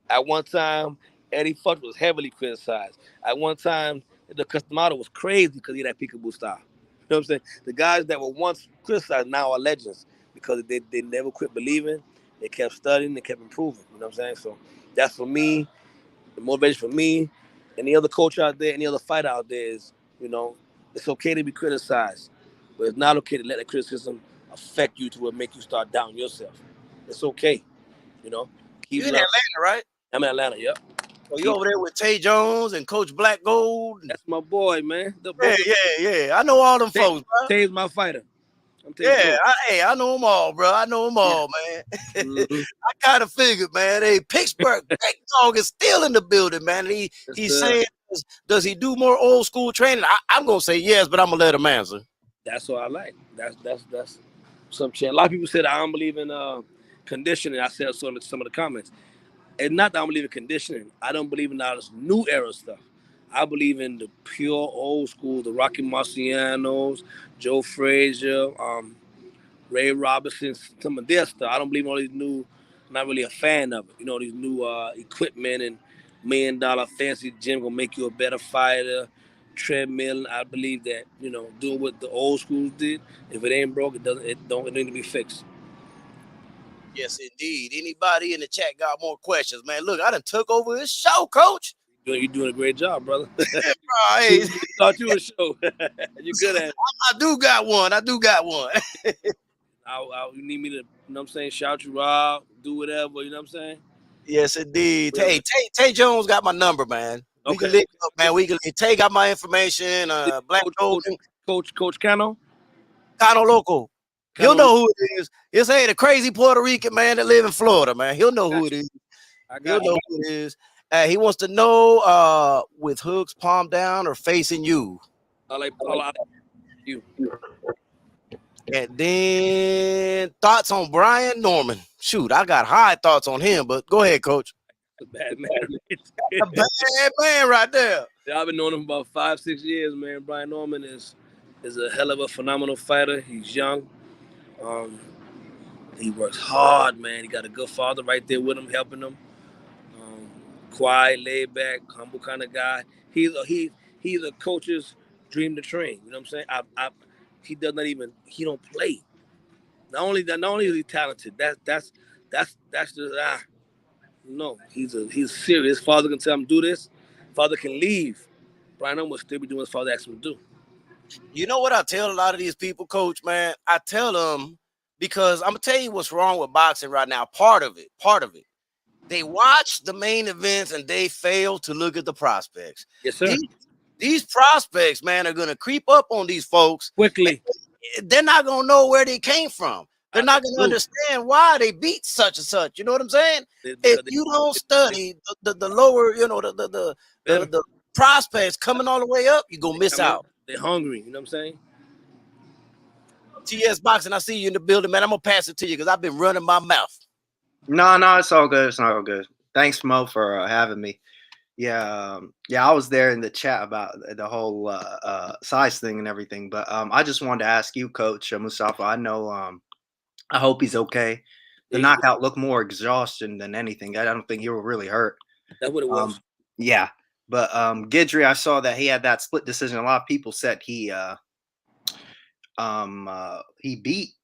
At one time, Eddie Futch was heavily criticized. At one time, the Customato was crazy because he had that peekaboo style. You know what I'm saying? The guys that were once criticized now are legends because they never quit believing. They kept studying. They kept improving. You know what I'm saying? So that's for me. The motivation for me. Any other coach out there, any other fighter out there is, it's okay to be criticized, but it's not okay to let that criticism affect you to where make you start doubting yourself. It's okay. You're in Atlanta, right? I'm in Atlanta, yep. So you over there with Tay Jones and Coach Black Gold? That's my boy, man. Yeah. I know all them folks, bro. Tay's my fighter. I know them all, bro. I know them all, man. Mm-hmm. I kind of figured, man. Hey, Pittsburgh Big Dog is still in the building, man. He's saying, does he do more old school training? I'm gonna say yes, but I'm gonna let him answer. That's what I like. That's some shit. A lot of people said I don't believe in conditioning. I said so in some of the comments. It's not that I don't believe in conditioning. I don't believe in all this new era stuff. I believe in the pure old school, the Rocky Marcianos, Joe Frazier, Ray Robinson, some of their stuff. I don't believe in all these new, not really a fan of it. These new equipment and $1 million fancy gym gonna make you a better fighter, treadmill. I believe that, you know, doing what the old schools did. If it ain't broke, it don't need to be fixed. Yes, indeed. Anybody in the chat got more questions, man? Look, I done took over this show, Coach. You're doing a great job, brother. Right. Thought you a show. You good at it. I do got one. You need me to, you know what I'm saying, shout you out, do whatever, you know what I'm saying? Yes, indeed. Whatever. Hey, Tay Jones got my number, man. We Okay. can link up, man. We can Tay got my information. Black Coach Cano. Cano Loco. Cano. He'll know who it is. It's the crazy Puerto Rican man that live in Florida, man. He'll know who it is. He'll know who it is. He wants to know with hooks palm down or facing you. I like you. And then thoughts on Brian Norman. Shoot, I got high thoughts on him, but go ahead, Coach. A bad man. A bad man right there. Yeah, I've been knowing him about 5-6 years, man. Brian Norman is a hell of a phenomenal fighter. He's young. He works hard, man. He got a good father right there with him, helping him. Quiet, laid back, humble kind of guy. He's a coach's dream to train. You know what I'm saying? He don't play. Not only is he talented, that's just no. He's serious. Father can tell him do this. Father can leave. Brian Norman will still be doing what his father asked him to do. You know what I tell a lot of these people, Coach, man? I tell them, because I'm gonna tell you what's wrong with boxing right now. Part of it. They watch the main events and they fail to look at the prospects. Yes, sir. These prospects, man, are gonna creep up on these folks quickly. They're not gonna know where they came from. They're not gonna understand why they beat such and such. You know what I'm saying? If you don't study the lower, you know, the prospects coming all the way up, you're gonna miss out. They're hungry. You know what I'm saying? TS Boxing, I see you in the building, man. I'm gonna pass it to you because I've been running my mouth. No, it's all good. It's not all good. Thanks, Mo, for having me. Yeah, I was there in the chat about the whole size thing and everything. But I just wanted to ask you, Coach Mustafa. I know. I hope he's okay. The knockout looked more exhaustion than anything. I don't think he was really hurt. That's what it was. Yeah, but Guidry, I saw that he had that split decision. A lot of people said he beat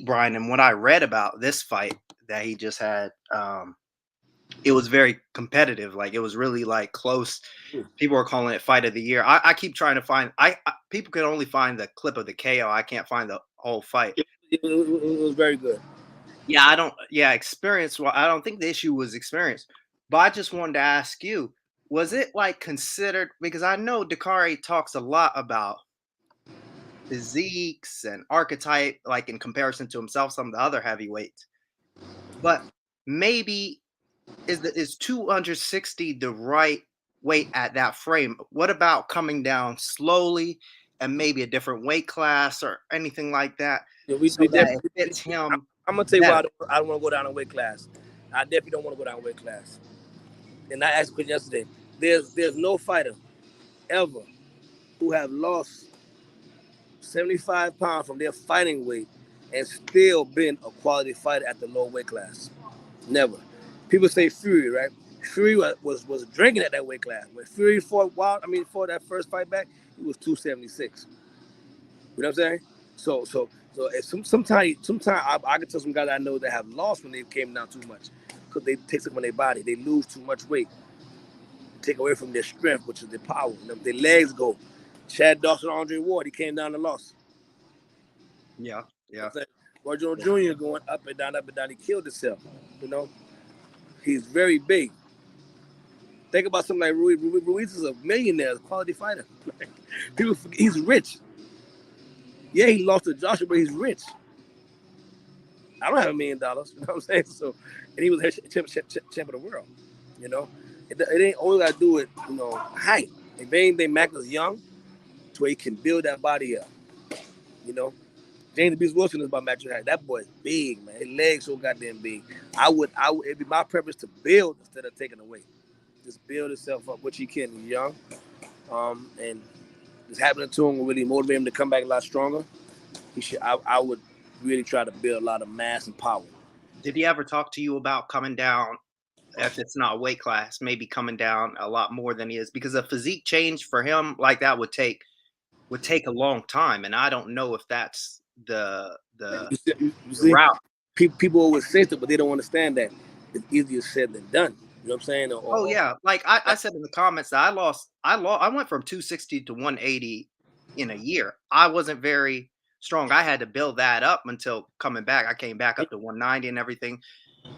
Brian. And what I read about this fight that he just had, it was very competitive. Like, it was really like close. People are calling it fight of the year. I keep trying to find. People can only find the clip of the KO. I can't find the whole fight. It was very good. Yeah, experience. Well, I don't think the issue was experience. But I just wanted to ask you, was it like considered, because I know Dacarree talks a lot about physiques and archetype, like in comparison to himself, some of the other heavyweights. But maybe is 260 the right weight at that frame? What about coming down slowly and maybe a different weight class or anything like that? Yeah, it's him. I'm gonna tell you why I don't want to go down in weight class. I definitely don't want to go down in weight class. And I asked a question yesterday. There's no fighter ever who have lost 75 pounds from their fighting weight and still been a quality fighter at the low weight class. Never. People say Fury, right? Fury was drinking at that weight class. When Fury fought that first fight back, he was 276. You know what I'm saying? So sometimes I can tell some guys I know that have lost when they came down too much, because they take something from their body. They lose too much weight, take away from their strength, which is their power. You know, their legs go. Chad Dawson, Andre Ward, he came down and lost. Yeah. Roy Jones Jr. going up and down. He killed himself. You know, he's very big. Think about something like Ruiz. Ruiz is a millionaire, a quality fighter. People forget, he's rich. Yeah, he lost to Joshua, but he's rich. I don't have $1 million. You know what I'm saying? So, and he was champ of the world. You know, it ain't always got to do with, you know, height. If anything, Mac is young, to where he can build that body up. You know, James Beast Wilson is about MacTruck height. That boy is big, man. His legs so goddamn big. It'd be my preference to build instead of taking away. Just build himself up, which he can. He's young, and it's happening to him will really motivate him to come back a lot stronger. I would really try to build a lot of mass and power. Did he ever talk to you about coming down if it's not a weight class, maybe coming down a lot more than he is, because a physique change for him like that would take a long time, and I don't know if that's the You see, route. people always say stuff, but they don't understand that it's easier said than done. You know what I'm saying? Oh yeah, like I said in the comments that I went from 260 to 180 in a year. I wasn't very strong. I had to build that up until coming back. I came back up to 190 and everything.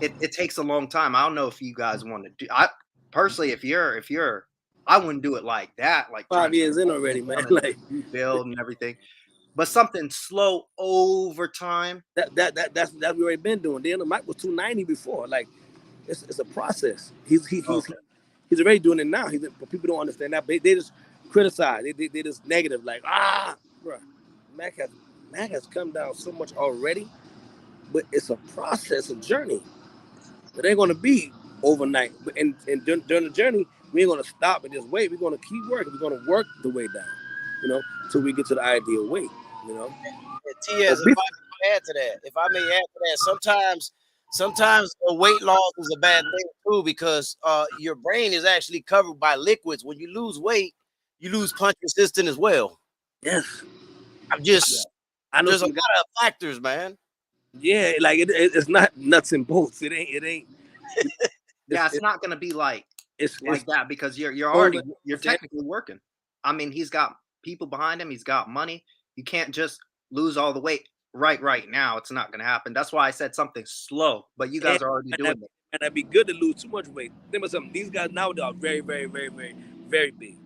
It takes a long time. I don't know if you guys want to do. I personally, if you're, I wouldn't do it like that. Like 5 years in already, man. Like build and everything, but something slow over time. that's we already been doing. Dan Mike was 290 before. Like it's a process. He's already doing it now. But people don't understand that. They just criticize. They just negative. Like bro, Mac has come down so much already, but it's a process, a journey. It ain't gonna be overnight. And during the journey, we ain't gonna stop and just wait. We're gonna keep working. We're gonna work the way down, till we get to the ideal weight. T.S., if I may add to that, sometimes a weight loss is a bad thing too, because your brain is actually covered by liquids. When you lose weight, you lose punch resistance as well. Yes. I know there's a lot of factors, man. Yeah, like it's not nuts and bolts. It ain't. Yeah, it's not gonna be like that, because you're technically working. I mean, he's got people behind him. He's got money. You can't just lose all the weight right now. It's not gonna happen. That's why I said something slow. But you guys are already doing it. And that'd be good to lose too much weight. Remember something. These guys now are very, very, very, very, very big.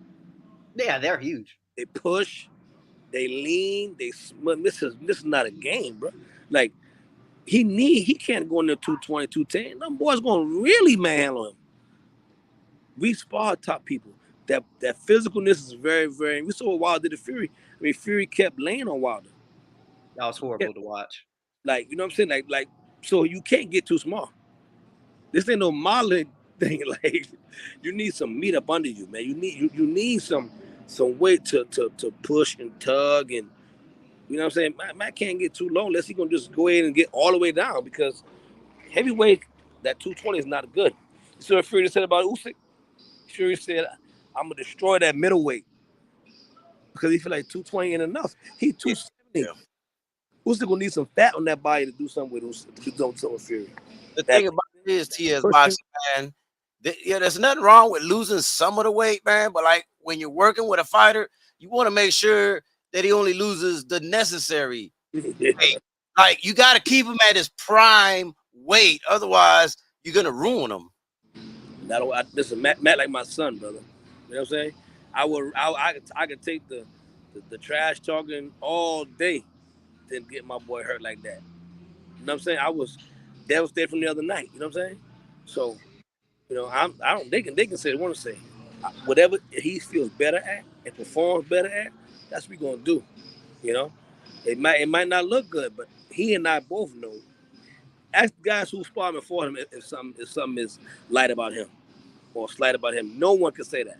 Yeah, they're huge. They push. They lean. This is not a game, bro. Like he can't go in there 220, 210. Them boys gonna really manhandle him. We spar top people. That physicalness is very, very. We saw what Wilder did to Fury. I mean, Fury kept laying on Wilder. That was horrible to watch. Like, you know what I'm saying? Like, so you can't get too small. This ain't no modeling thing. Like, you need some meat up under you, man. You need some weight to push and tug, and you know what I'm saying. Matt can't get too low unless he's gonna just go ahead and get all the way down, because heavyweight, that 220 is not good. You see what Fury said about Usyk? Fury said, "I'm gonna destroy that middleweight," because he feel like 220 ain't enough. He 270. Yeah. Usyk gonna need some fat on that body to do something with Usyk, to do something with Fury. The thing about it is, T.S. boxing, man. There's nothing wrong with losing some of the weight, man. But like when you're working with a fighter, you want to make sure that he only loses the necessary weight. Like you got to keep him at his prime weight, otherwise you're gonna ruin him. Listen, Matt like my son, brother. You know what I'm saying? I could take the trash talking all day, then get my boy hurt like that. You know what I'm saying? I was devastated from the other night. You know what I'm saying? So, they can say what they want to say. Whatever he feels better at and performs better at, that's what we're gonna do. It might not look good, but he and I both know. Ask guys who sparred before him if something is light about him or slight about him. No one can say that.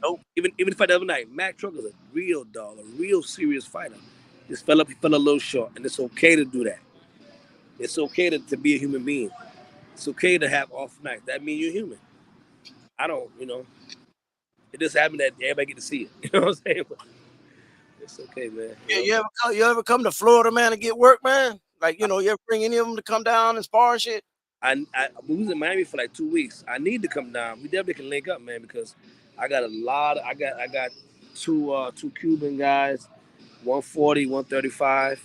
Nope. Even if I the other night, MacTruck is a real dog, a real serious fighter. He fell a little short, and it's okay to do that. It's okay to be a human being. It's okay to have off nights. That means you're human. I don't, it just happened that everybody get to see it. You know what I'm saying? But it's okay, man. Yeah, you ever come to Florida, man, to get work, man? Like, you ever bring any of them to come down and spar and shit? We was in Miami for like 2 weeks. I need to come down. We definitely can link up, man, because I got I got two Cuban guys, 140, 135.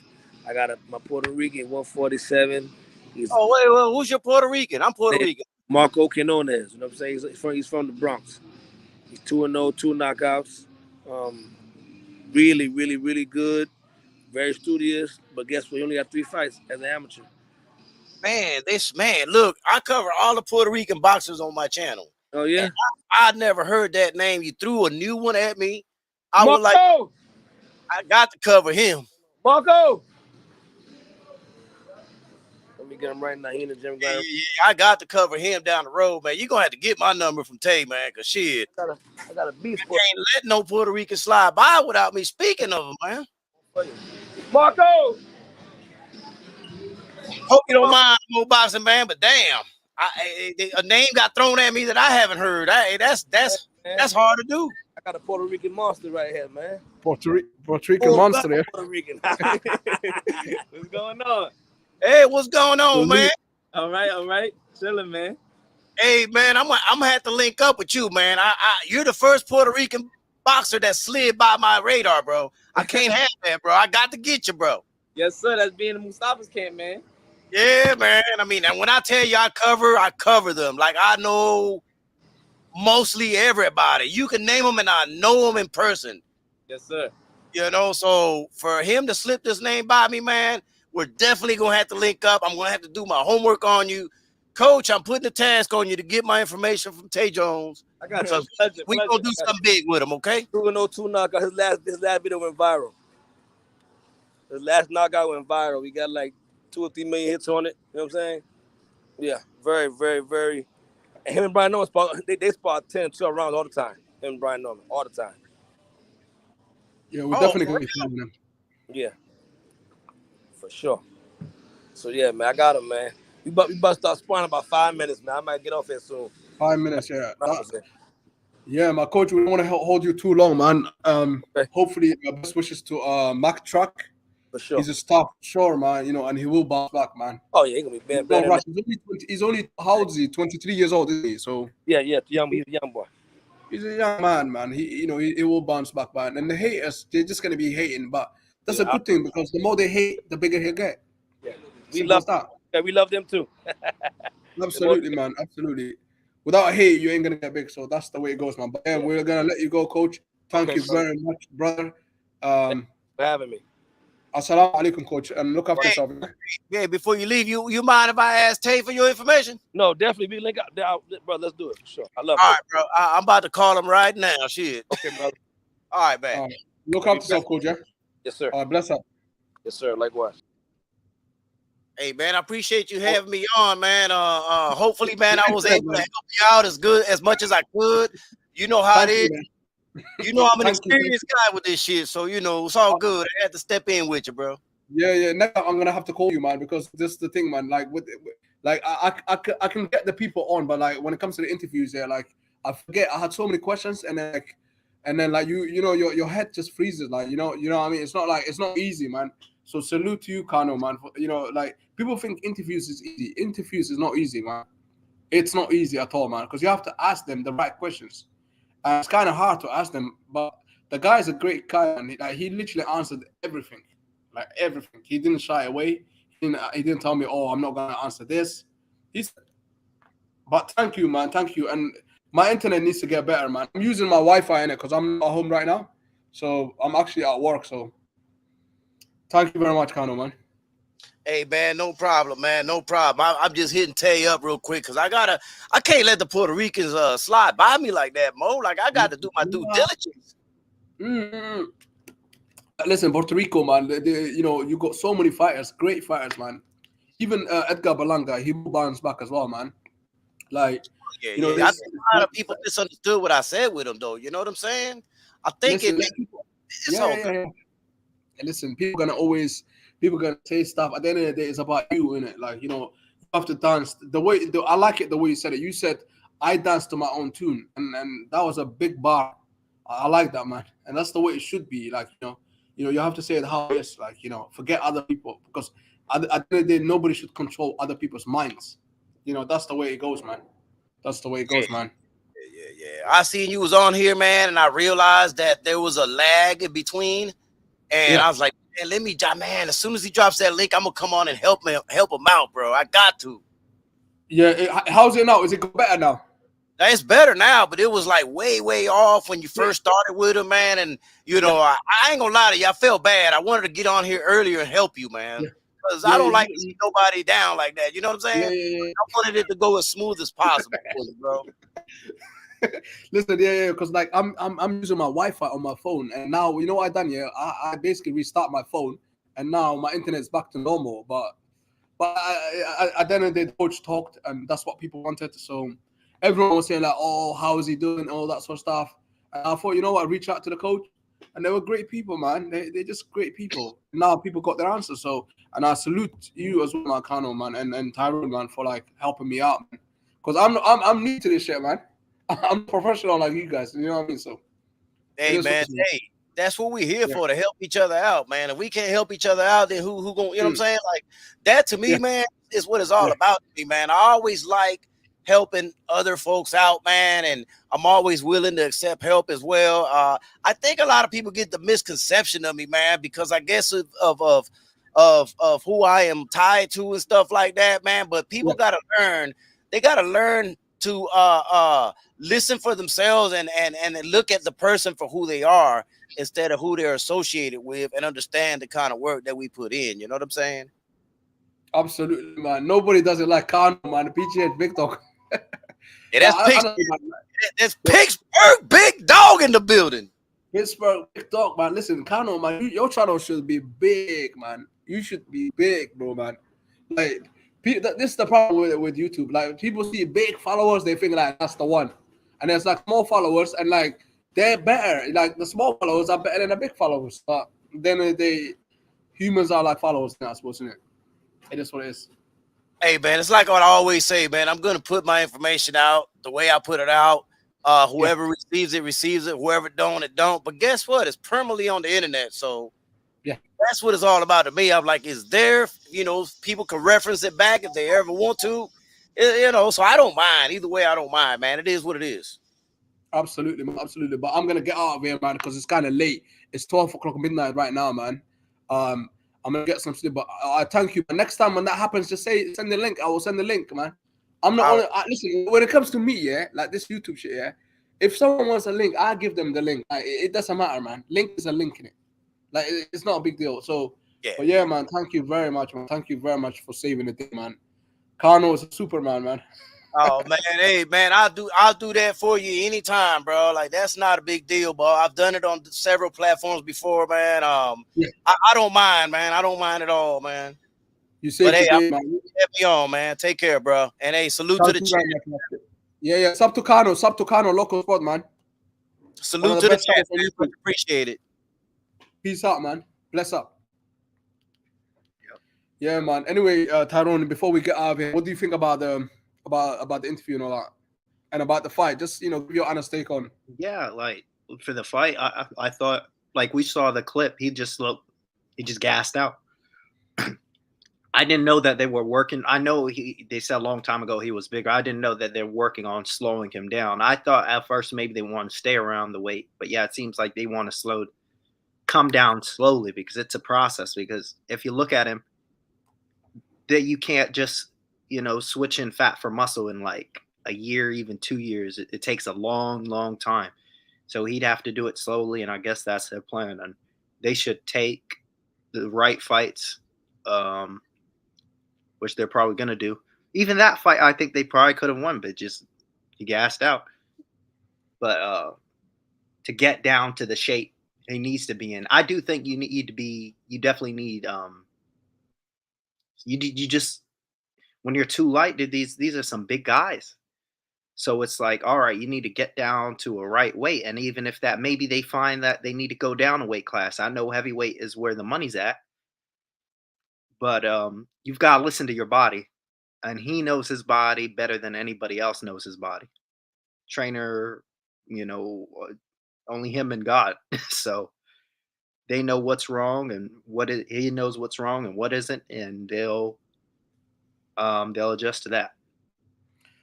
I got my Puerto Rican 147. Wait, who's your Puerto Rican? I'm Puerto Rican. Marco Quinones, you know what I'm saying? He's from the Bronx. He's 2-0, 2 knockouts. Really, really, really good. Very studious, but guess what? He only got 3 fights as an amateur. Man, look, I cover all the Puerto Rican boxers on my channel. Oh yeah, I never heard that name. You threw a new one at me. I got to cover him. Marco, let me get him right now. He in the gym. Yeah, I got to cover him down the road, man. You're gonna have to get my number from Tay, man, cause shit. I got a beast. You can't let no Puerto Rican slide by without me speaking of him, man. Marco. Hope you don't mind no boxing, man, but damn. A name got thrown at me that I haven't heard. That's hard to do. I got a Puerto Rican monster right here, man. Puerto Rican monster there. Puerto Rican. What's going on? Hey, what's going on, man? All right. Chilling, man. Hey, man, I'm gonna have to link up with you, man. You're the first Puerto Rican boxer that slid by my radar, bro. I can't have that, bro. I got to get you, bro. Yes, sir. That's being in Mustafa's camp, man. Yeah, man. I mean, and when I tell you I cover them. Like, I know mostly everybody. You can name them, and I know them in person. Yes, sir. You know, so for him to slip this name by me, man, we're definitely gonna have to link up. I'm gonna have to do my homework on you. Coach, I'm putting the task on you to get my information from Tay Jones. I got you. We gonna do something big with him, okay? 2-2 knockout. His last video went viral. His last knockout went viral. We got like 2 or 3 million hits on it. You know what I'm saying? Yeah, very, very, very. And him and Brian Norman they spot 10 and 12 rounds all the time. Him and Brian Norman all the time. Yeah, we're definitely gonna be filming him. Yeah, for sure. So yeah, man, I got him, man. We about to start sparring about 5 minutes, man. I might get off here soon. 5 minutes, yeah. Yeah, my coach, we don't want to hold you too long, man. Okay. Hopefully, best wishes to MacTruck. For sure. He's a star, sure, man. You know, and he will bounce back, man. Oh yeah, he's gonna be better. He's only how old is he? 23 years old, isn't he? So yeah, he's a young boy. He's a young man. He will bounce back, man. And the haters, they're just gonna be hating, but that's a good thing because the more they hate, the bigger he'll get. Yeah, we love that. Yeah, we love them too. Absolutely, man. Absolutely. Without hate, you ain't gonna get big. So that's the way it goes, man. But yeah, we're gonna let you go, coach. Thank you very much, brother. For having me. Assalamu alaikum, coach, and look after yourself. Yeah, before you leave, you mind if I ask Tay for your information? No, definitely. We link up, bro. Let's do it for sure. I love it. All right, bro. I'm about to call him right now. Shit. Okay, brother. All right, man. All right. Look after yourself, coach. Yeah. Yes, sir. All right, bless up. Yes, sir. Likewise. Hey, man, I appreciate you having me on, man. Hopefully, man, I was able to help you out as much as I could. You know how it is. You know I'm an experienced guy with this shit, so you know it's all good. I had to step in with you, bro. Yeah. Next I'm gonna have to call you, man, because this is the thing, man. Like I can get the people on, but like when it comes to the interviews, like I forget. I had so many questions, and then like you know your head just freezes. Like you know what I mean. It's not easy, man. So salute to you, Cano, man. For, like people think interviews is easy. Interviews is not easy, man. It's not easy at all, man, because you have to ask them the right questions. And it's kind of hard to ask them, but the guy's a great guy, and he literally answered everything, like everything. He didn't shy away. He didn't tell me, "Oh, I'm not gonna answer this." But thank you, man. Thank you. And my internet needs to get better, man. I'm using my Wi-Fi in it because I'm not at home right now, so I'm actually at work. So thank you very much, Cano, man. Hey, man, no problem, man. No problem. I'm just hitting Tay up real quick because I can't let the Puerto Ricans slide by me like that, Mo. Like, I got to do my due diligence. Mm-hmm. Listen, Puerto Rico, man, you got so many fighters, great fighters, man. Even Edgar Berlanga, he will bounce back as well, man. Like, I think a lot of people misunderstood what I said with him, though. You know what I'm saying? I think it's all good. Listen, people gonna say stuff. At the end of the day, it's about you, innit? Like, you have to dance I like it the way you said it. You said I dance to my own tune, and that was a big bar. I like that, man, and that's the way it should be. Like, you have to say it how it is. Like, forget other people, because at the end of the day, nobody should control other people's minds. That's the way it goes, man. That's the way it goes, man. Yeah. I seen you was on here, man, and I realized that there was a lag in between, and I was like, man, let me, man. As soon as he drops that link, I'm gonna come on and help him out, bro. I got to. Yeah. How's it now? Is it better now? It's better now, but it was like way, way off when you first started with him, man. And I ain't gonna lie to you, I felt bad. I wanted to get on here earlier and help you, man, because I don't like to see nobody down like that. You know what I'm saying? Yeah. I wanted it to go as smooth as possible for you, bro. Listen, because like I'm using my Wi-Fi on my phone, and now you know what I done? Yeah, I basically restart my phone, and now my internet's back to normal. But at the end of the day, the coach talked, and that's what people wanted. So everyone was saying like, "Oh, how is he doing?" All that sort of stuff. And I thought, you know what? Reach out to the coach, and they were great people, man. They're just great people. Now people got their answers. So, and I salute you as well, Cano, man, and Tyrone, man, for like helping me out, man. because I'm new to this shit, man. I'm professional like you guys. You know what I mean? So, Hey man, hey, that's what we're here for, to help each other out, man. If we can't help each other out, then who gonna, you know what I'm saying? Like that to me, man, is what it's all about to me, man. I always like helping other folks out, man, and I'm always willing to accept help as well. I think a lot of people get the misconception of me, man, because I guess of who I am tied to and stuff like that, man. But people gotta learn, they gotta learn to listen for themselves and look at the person for who they are instead of who they're associated with, and understand the kind of work that we put in. You know what I'm saying? Absolutely, man. Nobody does it like Cano, man. The PGA big dog. Yeah, that's Pittsburgh big dog in the building. Pittsburgh big dog, man. Listen, Cano, man, your channel should be big, man. You should be big, bro, man. Like, this is the problem with YouTube. Like, people see big followers, they think like that's the one, and there's like small followers, and like they're better. Like the small followers are better than the big followers, but then humans are like followers, I suppose, isn't it? It is what it is. Hey man, it's like what I always say, man. I'm gonna put my information out the way I put it out. Whoever receives it. Whoever don't, it don't. But guess what? It's permanently on the internet. So that's what it's all about to me. I'm like, it's there. You know, people can reference it back if they ever want to. You know, so I don't mind. Either way, I don't mind, man. It is what it is. Absolutely, man. Absolutely. But I'm gonna get out of here, man, because it's kind of late. It's 12 o'clock midnight right now, man. I'm gonna get some sleep. But I thank you. But next time when that happens, just send the link. I will send the link, man. I'm not listen, when it comes to me, like this YouTube shit, if someone wants a link, I give them the link. It doesn't matter, man. Link is a link in it. Like, it's not a big deal. So, but yeah, man, thank you very much, man. Thank you very much for saving the day, man. Cano is a Superman, man. Oh man, hey man, I'll do that for you anytime, bro. Like, that's not a big deal, bro. I've done it on several platforms before, man. I don't mind, man. I don't mind at all, man. You say today, man. Have me on, man. Take care, bro. And hey, salute to the chat. Yeah. Sub to Cano, Loco Sports, man. Salute to the chat, man. Much appreciate it. Peace out, man. Bless up. Yeah, man. Anyway, Tyrone, before we get out of here, what do you think about the interview and all that, and about the fight? Just, you know, give your honest take on. Yeah, like for the fight, I thought, like, we saw the clip. He just gassed out. I didn't know that they were working. I know they said a long time ago he was bigger. I didn't know that they're working on slowing him down. I thought at first maybe they want to stay around the weight, but yeah, it seems like they want to come down slowly, because it's a process. Because if you look at him, that you can't just, you know, switch in fat for muscle in like a year, even 2 years. It takes a long, long time. So he'd have to do it slowly, and I guess that's their plan. And they should take the right fights, which they're probably going to do. Even that fight, I think they probably could have won, but just he gassed out. But to get down to the shape he needs to be in, I do think you definitely need, you just, when you're too light, these are some big guys. So it's like, all right, you need to get down to a right weight. And even if that, maybe they find that they need to go down a weight class. I know heavyweight is where the money's at, but you've got to listen to your body, and he knows his body better than anybody else knows his body. Trainer, you know, only him and God. So they know what's wrong and he knows what's wrong and what isn't, and they'll adjust to that.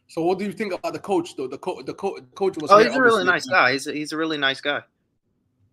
So what do you think about the coach, though? The coach was. Oh, he's a really nice guy. He's a really nice guy.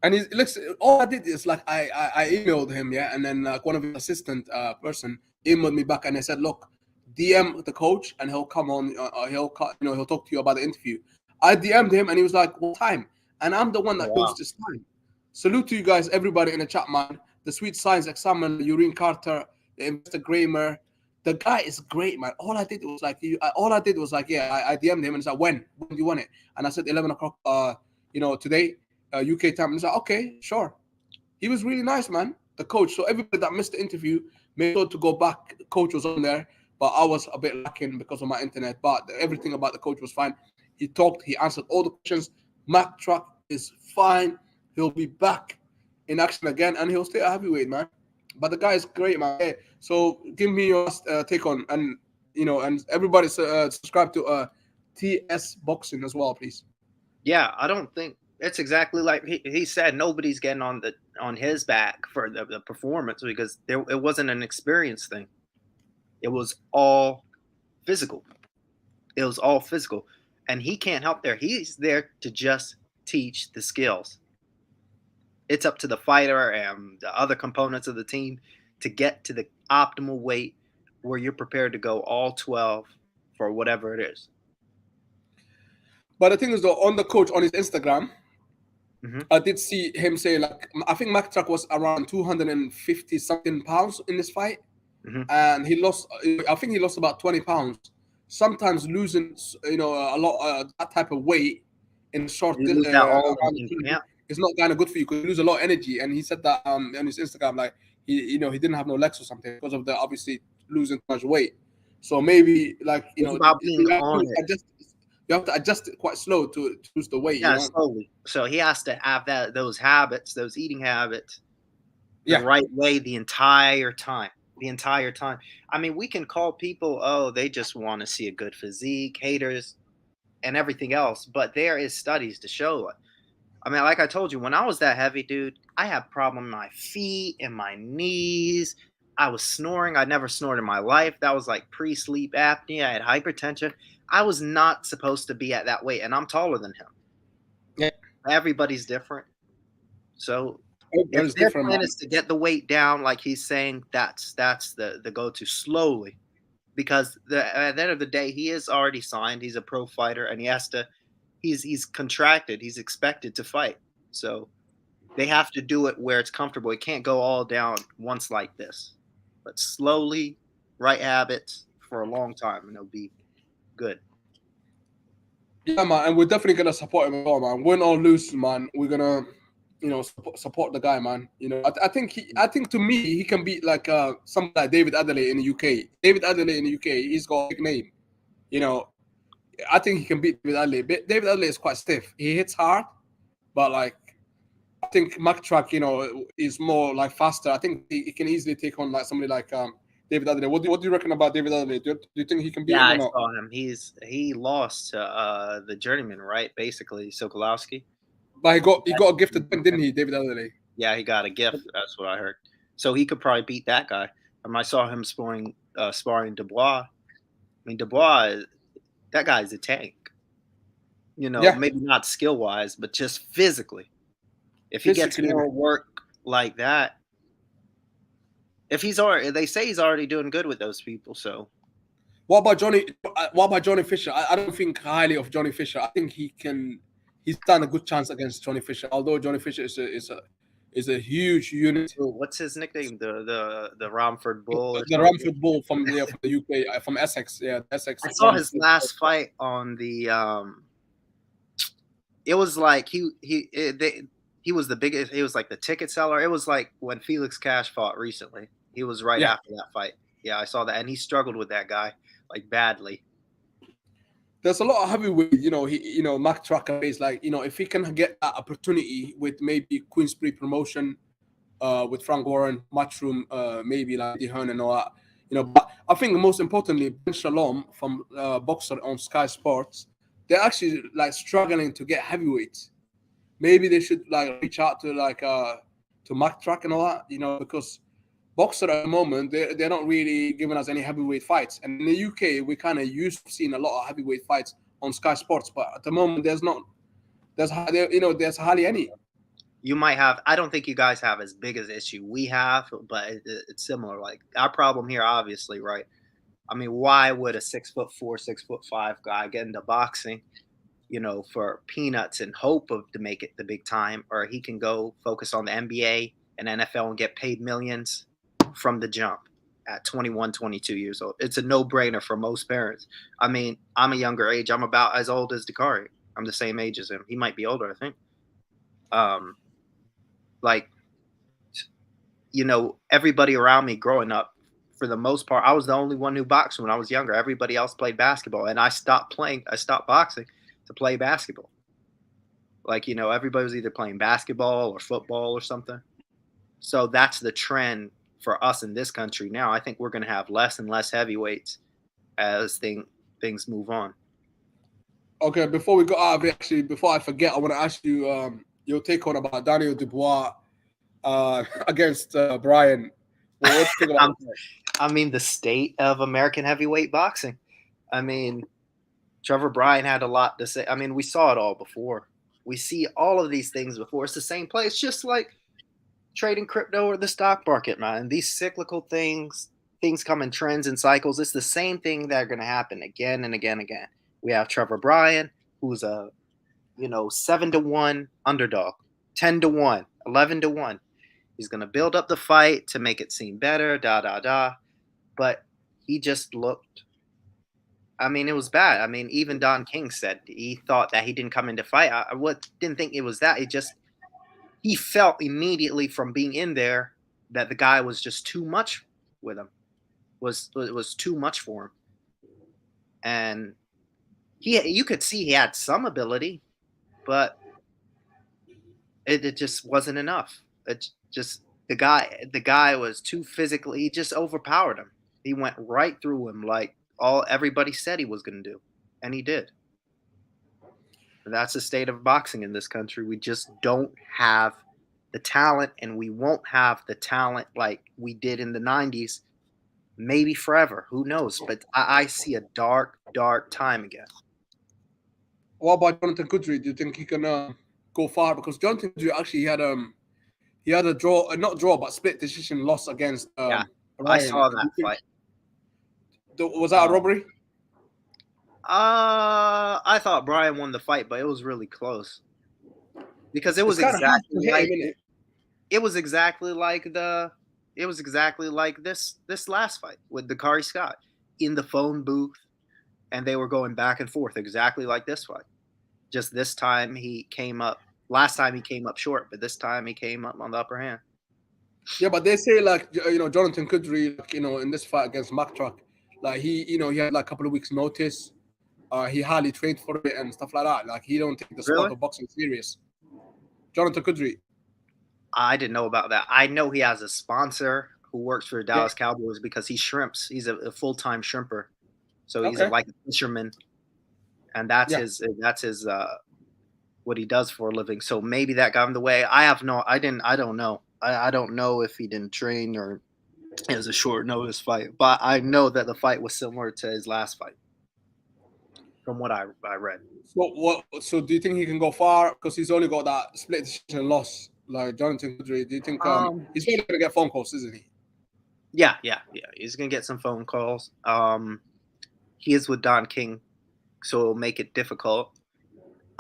And he looks. All I did is like I emailed him, and then like one of his assistant person emailed me back, and I said, look, DM the coach, and he'll come on. He'll talk to you about the interview. I DM'd him, and he was like, what time? And I'm the one that knows this time. Salute to you guys, everybody in the chat, man. The Sweet Science Examiner, Urine Carter, the Investor Gramer. The guy is great, man. All I did was like, I DM'd him and said, when do you want it? And I said 11 o'clock, today, UK time. And he's like, okay, sure. He was really nice, man. The coach. So everybody that missed the interview, made sure to go back. The coach was on there, but I was a bit lacking because of my internet. But everything about the coach was fine. He talked. He answered all the questions. MacTruck is fine. He'll be back in action again, and he'll stay a heavyweight, man. But the guy is great, man. Hey, so give me your take on, and everybody subscribe to TS Boxing as well, please. Yeah, I don't think it's exactly like he said. Nobody's getting on his back for the performance because it wasn't an experience thing. It was all physical. It was all physical, and he can't help there. He's there to just teach the skills. It's up to the fighter and the other components of the team to get to the optimal weight where you're prepared to go all 12 for whatever it is. But the thing is, though, on the coach on his Instagram, Mm-hmm. I did see him say, like, I think MacTruck was around 250 something pounds in this fight, and he lost. I think he lost about 20 pounds. Sometimes losing, a lot that type of weight in short You lose that all is not kind of good for you because you lose a lot of energy. And he said that on his Instagram, like he didn't have no legs or something because of the obviously losing too much weight. So maybe like about being on it. You have to adjust it quite slow to lose the weight. Yeah, slowly. So he has to have those habits, those eating habits, the Yeah. right way the entire time. I mean, we can call people, oh, they just want to see a good physique, haters, and everything else. But there is studies to show it. I mean, like I told you, when I was that heavy, dude, I had problem in my feet and my knees. I was snoring. I never snored in my life. That was like pre-sleep apnea. I had hypertension. I was not supposed to be at that weight, and I'm taller than him. Yeah. Everybody's different. So Everybody's if their different, plan man. is to get the weight down, like he's saying, that's the go-to slowly. Because at the end of the day, he is already signed. He's a pro fighter, and he's contracted. He's expected to fight. So they have to do it where it's comfortable. It can't go all down once like this. But slowly, right habits for a long time, and it'll be good. Yeah, man, and we're definitely gonna support him as well, man. Win or lose, man, we're gonna, support the guy, man. I think to me he can beat like somebody like David Adelaide in the UK. David Adelaide in the UK, he's got a big name. I think he can beat David Adelaide. David Adelaide is quite stiff. He hits hard, but like I think MacTruck, is more like faster. I think he can easily take on like somebody like David Adelaide. What do you reckon about David Adelaide? Do you think he can beat him or I not? saw him. He lost to the journeyman, right? Basically, Sokolowski. But he got a gifted win, didn't he, David Adelaide? Yeah, he got a gift. That's what I heard. So he could probably beat that guy. I saw him sparring Dubois. I mean, Dubois, that guy's a tank. Maybe not skill wise, but just physically. If he gets more work like that, they say he's already doing good with those people. So, what about Johnny Fisher? I don't think highly of Johnny Fisher. I think he's done a good chance against Johnny Fisher. Although Johnny Fisher is a huge unit. What's his nickname? The Romford Bull. The Romford Bull from the UK, from Essex. Yeah, Essex. I saw his last fight on the. It was like he was the biggest. He was like the ticket seller. It was like when Felix Cash fought recently. He was right after that fight. Yeah, I saw that, and he struggled with that guy like badly. There's a lot of heavyweight, MacTruck is like, if he can get that opportunity with maybe Queensbury promotion, with Frank Warren, Matchroom, maybe like Hearn and all that, but I think most importantly, Ben Shalom from Boxer on Sky Sports, they're actually like struggling to get heavyweights. Maybe they should like reach out to like to MacTruck and all that, because Boxer at the moment they're not really giving us any heavyweight fights. And in the UK, we kind of used to seeing a lot of heavyweight fights on Sky Sports, but at the moment there's hardly any. You might have. I don't think you guys have as big as issue we have, but it's similar. Like our problem here, obviously, right? I mean, why would a 6'4", 6'5" guy get into boxing, for peanuts and hope to make it the big time, or he can go focus on the NBA and NFL and get paid millions from the jump at 21, 22 years old? It's a no-brainer for most parents. I mean, I'm a younger age. I'm about as old as Dacarree. I'm the same age as him. He might be older, I think. Everybody around me growing up, for the most part, I was the only one who boxed when I was younger. Everybody else played basketball, and I stopped boxing to play basketball. Like, everybody was either playing basketball or football or something. So that's the trend for us in this country now. I think we're going to have less and less heavyweights as things move on. Okay, before we go out of it, actually, before I forget, I want to ask you your take on about Daniel Dubois against Brian. Well, what do you think about that? I mean, the state of American heavyweight boxing. I mean, Trevor Bryan had a lot to say. I mean, we saw it all before. We see all of these things before. It's the same play. It's just like trading crypto or the stock market, man. These cyclical things come in trends and cycles. It's the same thing that are going to happen again and again and again. We have Trevor Bryan, who's a 7-1 underdog, 10-1, 11-1. He's going to build up the fight to make it seem better, But he just looked. I mean, it was bad. I mean, even Don King said he thought that he didn't come in to fight. I didn't think it was that. He felt immediately from being in there that the guy was just too much with him. It was too much for him. And you could see he had some ability, but it just wasn't enough. It just the guy was too physically. He just overpowered him. He went right through him like everybody said he was going to do, and he did. And that's the state of boxing in this country. We just don't have the talent, and we won't have the talent like we did in the 90s, maybe forever. Who knows? But I see a dark, dark time again. What about Jonathan Guidry? Do you think he can go far? Because Jonathan Guidry actually he had a draw, not draw, but split decision loss against Yeah, Ryan. I saw that fight. Was that a robbery? I thought Brian won the fight, but it was really close because it was exactly like this last fight with Dacarree Scott in the phone booth, and they were going back and forth exactly like this fight. Just this time he came up. Last time he came up short, but this time he came up on the upper hand. Yeah, but they say like Jonathan Guidry, like, in this fight against MacTruck, like he had like a couple of weeks notice. He hardly trained for it and stuff like that. Like he don't take the sport of boxing serious. Jonathan Guidry. I didn't know about that. I know he has a sponsor who works for the Dallas Cowboys because he shrimps. He's a full-time shrimper, so he's like a fisherman, and that's his what he does for a living. So maybe that got in the way. I don't know. I don't know if he didn't train or it was a short notice fight, but I know that the fight was similar to his last fight, from what I read. So do you think he can go far? Because he's only got that split decision loss, like Jonathan Guidry. Do you think he's going to get phone calls, isn't he? Yeah. He's going to get some phone calls. He is with Don King, so it'll make it difficult.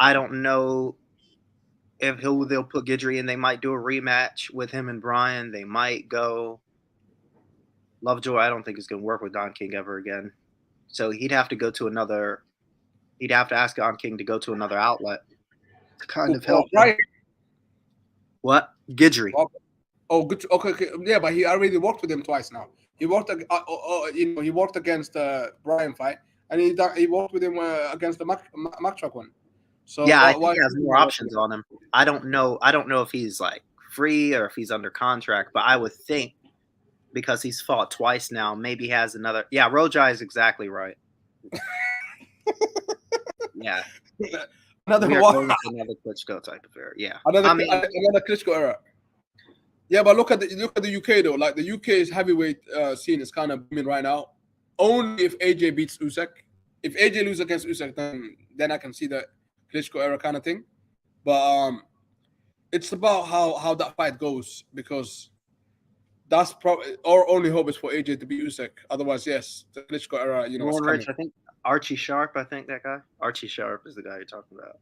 I don't know if they'll put Guidry in. They might do a rematch with him and Brian. They might go. Lovejoy, I don't think is going to work with Don King ever again. So he'd have to go to another. He'd have to ask Don King to go to another outlet to kind of help. Brian. What? Guidry. Oh, good. Okay. Yeah, but he already worked with him twice now. He worked. He worked against Brian fight, and he worked with him against the MacTruck one. So yeah, I think he has more options on him. I don't know if he's like free or if he's under contract, but I would think because he's fought twice now, maybe he has another. Yeah, Rojai is exactly right. Yeah. Another Klitschko type of era. Yeah. Another Klitschko era. Yeah, but look at the UK though. Like the UK's heavyweight scene is kind of booming right now. Only if AJ beats Usyk. If AJ loses against Usyk, then I can see the Klitschko era kind of thing. But it's about how that fight goes, because that's probably our only hope is for AJ to beat Usyk. Otherwise, yes, the Klitschko era, Rich, I think Archie Sharp. I think that guy. Archie Sharp is the guy you're talking about.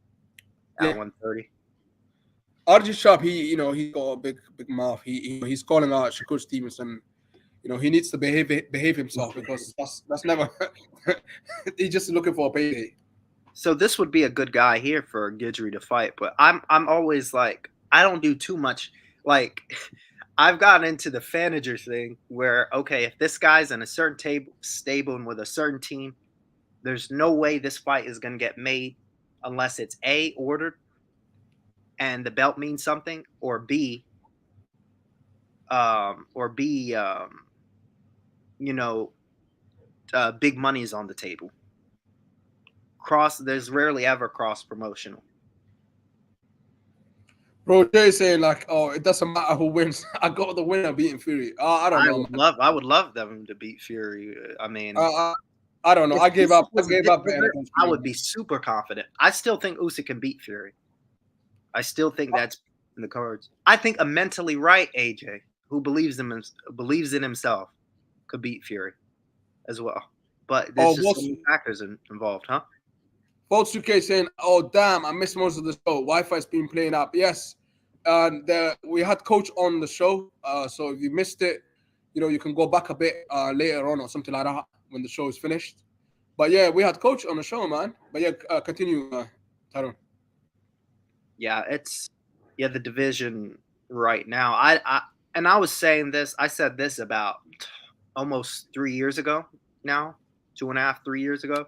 At 130. Archie Sharp, he got a big mouth. He's calling out Shakur Stevenson. He needs to behave himself, because that's never. He's just looking for a payday. So this would be a good guy here for Guidry to fight, but I'm always like, I don't do too much. Like, I've gotten into the Fanager thing where, okay, if this guy's in a certain stable and with a certain team, there's no way this fight is going to get made unless it's A, ordered and the belt means something, or B, big money is on the table. There's rarely ever cross promotional. Bro, Jay saying like, oh, it doesn't matter who wins. I got the winner beating Fury. I don't know. I would love them to beat Fury. I mean, I don't know. I gave up. I gave up. I would be super confident. I still think Usyk can beat Fury. I still think that's in the cards. I think a mentally right AJ who believes in himself could beat Fury as well. But there's just so many factors involved, huh? Folks UK saying, oh damn, I missed most of the show. Wi-Fi's been playing up. Yes. We had Coach on the show. So if you missed it, you can go back a bit later on or something like that when the show is finished. But yeah, we had Coach on the show, man. But yeah, continue, Tyrone. Yeah, the division right now. I was saying this. I said this about almost 3 years ago now, 2.5, 3 years ago.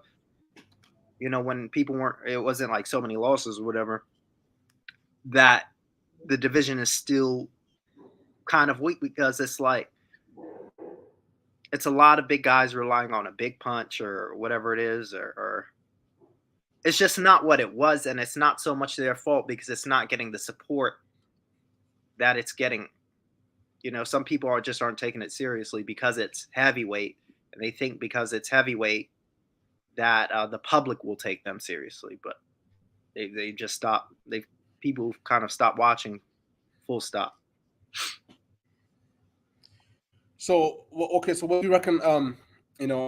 When people it wasn't like so many losses or whatever, that the division is still kind of weak because it's like, it's a lot of big guys relying on a big punch or whatever it is, or it's just not what it was. And it's not so much their fault because it's not getting the support that it's getting. Some people aren't taking it seriously because it's heavyweight, and they think because it's heavyweight that the public will take them seriously, but they just stop. People kind of stop watching. Full stop. So okay, so what do you reckon? I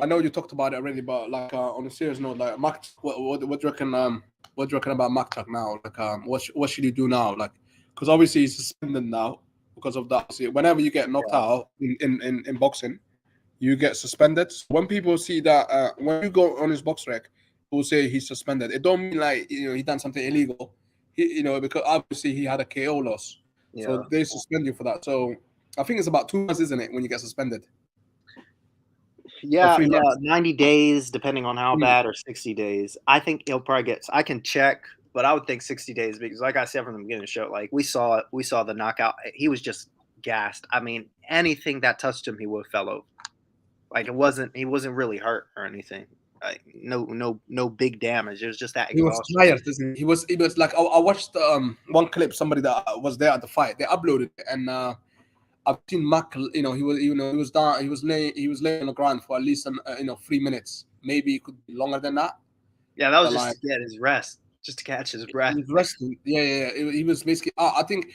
know you talked about it already, but like on a serious note, like what do you reckon? What do you reckon about MacTruck now? Like what should he do now? Like, because obviously he's suspended now because of that. See, whenever you get knocked out in boxing, you get suspended. So when people see that, when you go on his box rec, will say he's suspended. It don't mean like he done something illegal. Because obviously he had a KO loss, so they suspend you for that. So I think it's about 2 months, isn't it, when you get suspended? Yeah, 90 days, depending on how bad, or 60 days. I think he'll probably get. I can check, but I would think 60 days because, like I said from the beginning of the show, like we saw the knockout. He was just gassed. I mean, anything that touched him, he would have fell over. Like he wasn't really hurt or anything. Like no big damage. It was just that he was tired, isn't he? He was like I watched one clip. Somebody that was there at the fight, they uploaded it, and I've seen Mac. He was down. He was laying on the ground for at least 3 minutes. Maybe it could be longer than that. Yeah, that was just to get his rest, just to catch his breath. He was resting. Yeah. He was basically. I think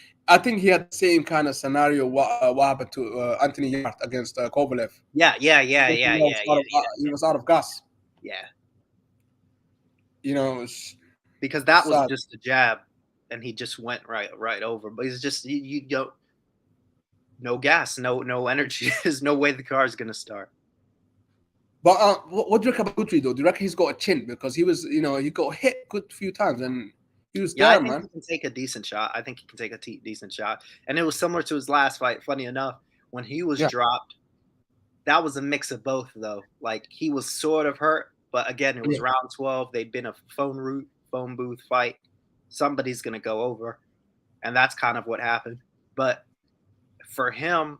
he had the same kind of scenario. What happened to Anthony Yarde against Kovalev? Yeah. He was out of gas. Yeah. Because that was just a jab, and he just went right over. But he's just you don't. No gas, no energy. There's no way the car is gonna start. But what do you reckon about Guidry though? Do you reckon he's got a chin because he was, he got hit a good few times and he was there, man. I think he can take a decent shot. I think he can take a decent shot, and it was similar to his last fight. Funny enough, when he was dropped, that was a mix of both though. Like he was sort of hurt, but again, it was round 12. They'd been a phone booth fight. Somebody's gonna go over, and that's kind of what happened. But for him,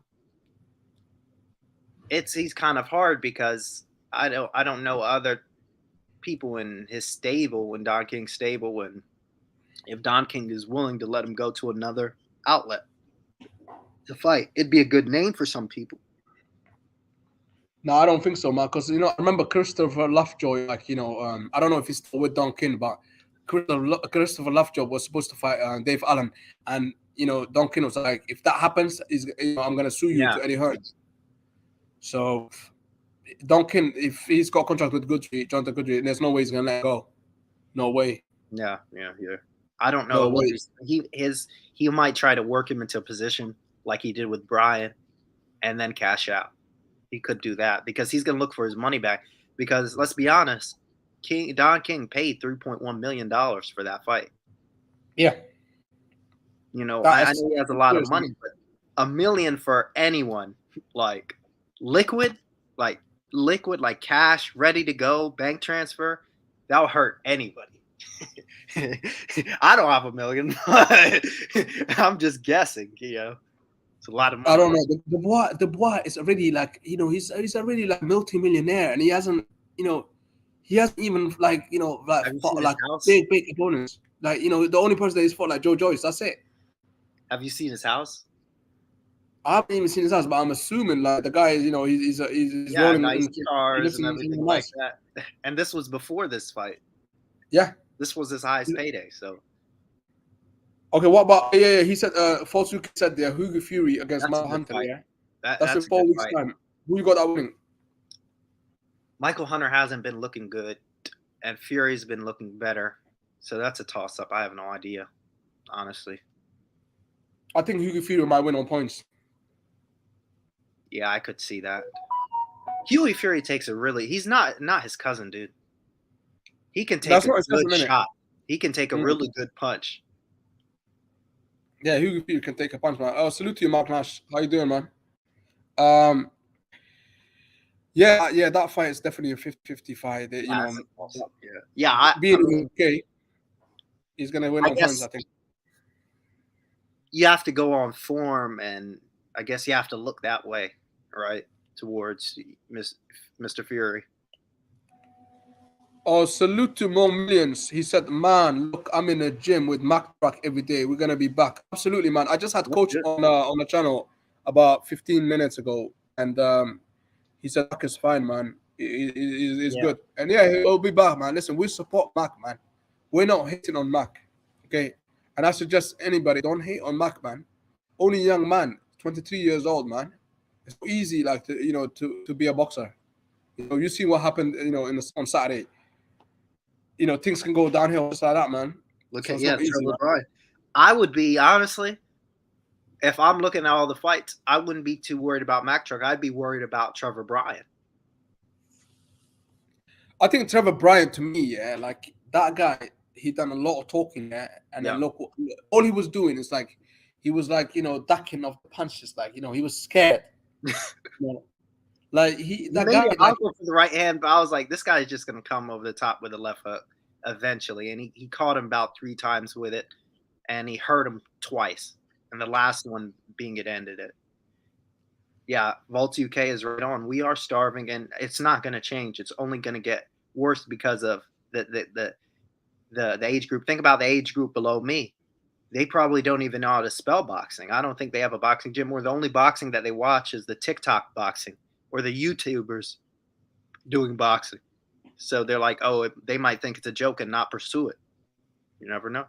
he's kind of hard because I don't know other people in his stable, in Don King's stable, and if Don King is willing to let him go to another outlet to fight, it'd be a good name for some people. No, I don't think so, man. Because I remember Christopher Lovejoy, like I don't know if he's still with Don King, but Christopher Lovejoy was supposed to fight Dave Allen, and Don King was like, if that happens, I'm gonna sue you to Eddie Hearn. So Don King, if he's got a contract with Jonathan Guidry, there's no way he's gonna let go. No way. Yeah. I don't know. No He might try to work him into a position like he did with Brian, and then cash out. He could do that because he's gonna look for his money back. Because let's be honest, Don King paid $3.1 million for that fight. Yeah. I know he has a lot of money, but $1 million for anyone, like liquid, like cash, ready to go, bank transfer, that'll hurt anybody. I don't have $1 million, but I'm just guessing. It's a lot of money. I don't know. The boy is already like he's already like multi-millionaire, and he hasn't he hasn't even like Have you fought seen his like house? big opponents. Like the only person that he's fought like Joe Joyce. That's it. Have you seen his house? I haven't even seen his house, but I'm assuming like the guy is he's Yeah, rolling nice in cars he lives and in everything someone like else. that. And this was before this fight. Yeah. This was his highest payday. So Okay, what about he said Fosuke said there Hugo Fury against that's a Michael good Hunter, fight. yeah. That's That's in a 4 good weeks fight. time. Who you got that winning? Michael Hunter hasn't been looking good, and Fury's been looking better. So that's a toss-up. I have no idea, honestly. I think Hugo Fury might win on points. Yeah, I could see that. Huey Fury takes a really. He's not his cousin, dude. He can take That's a not his cousin, good innit? shot. He can take a really good punch. Yeah, Hugo Fury can take a punch, man. Oh, salute to you, Mark Nash. How you doing, man? Yeah, that fight is definitely a 50-50 fight. That's awesome. Yeah. Being in the UK, he's gonna win I on guess points, I think. you have to go on form, and I guess you have to look that way, right, towards Mr. Fury. Oh, salute to Mo Millions. He said, "Man, look, I'm in the gym with MacTruck every day. We're gonna be back." Absolutely, man. I just had Coach on the channel about 15 minutes ago, and he said Mac is fine, man. He's good, and yeah, he'll be back, man. Listen, we support Mac, man. We're not hating on Mac, okay? And I suggest anybody don't hate on Mac, man. Only young man, 23 years old, man. It's so easy, like to be a boxer. You see what happened, on Saturday. Things can go downhill just like that, man. Look So at it's not easy, Trevor man. Bryan. I would be, honestly, if I'm looking at all the fights, I wouldn't be too worried about MacTruck. I'd be worried about Trevor Bryan. I think Trevor Bryan, to me, like that guy, he done a lot of talking, and then look, all he was doing is like, he was like, ducking off the punches, like, he was scared. Like that guy, I'll go for the right hand, but I was like, this guy is just gonna come over the top with a left hook eventually, and he caught him about 3 times with it, and he hurt him twice, and the last one being it ended it. Yeah, Vault UK is right on. We are starving, and it's not going to change. It's only going to get worse because of the age group. Think about the age group below me. They probably don't even know how to spell boxing. I don't think they have a boxing gym, or the only boxing that they watch is the TikTok boxing or the YouTubers doing boxing. So they're like, oh, they might think it's a joke and not pursue it. You never know.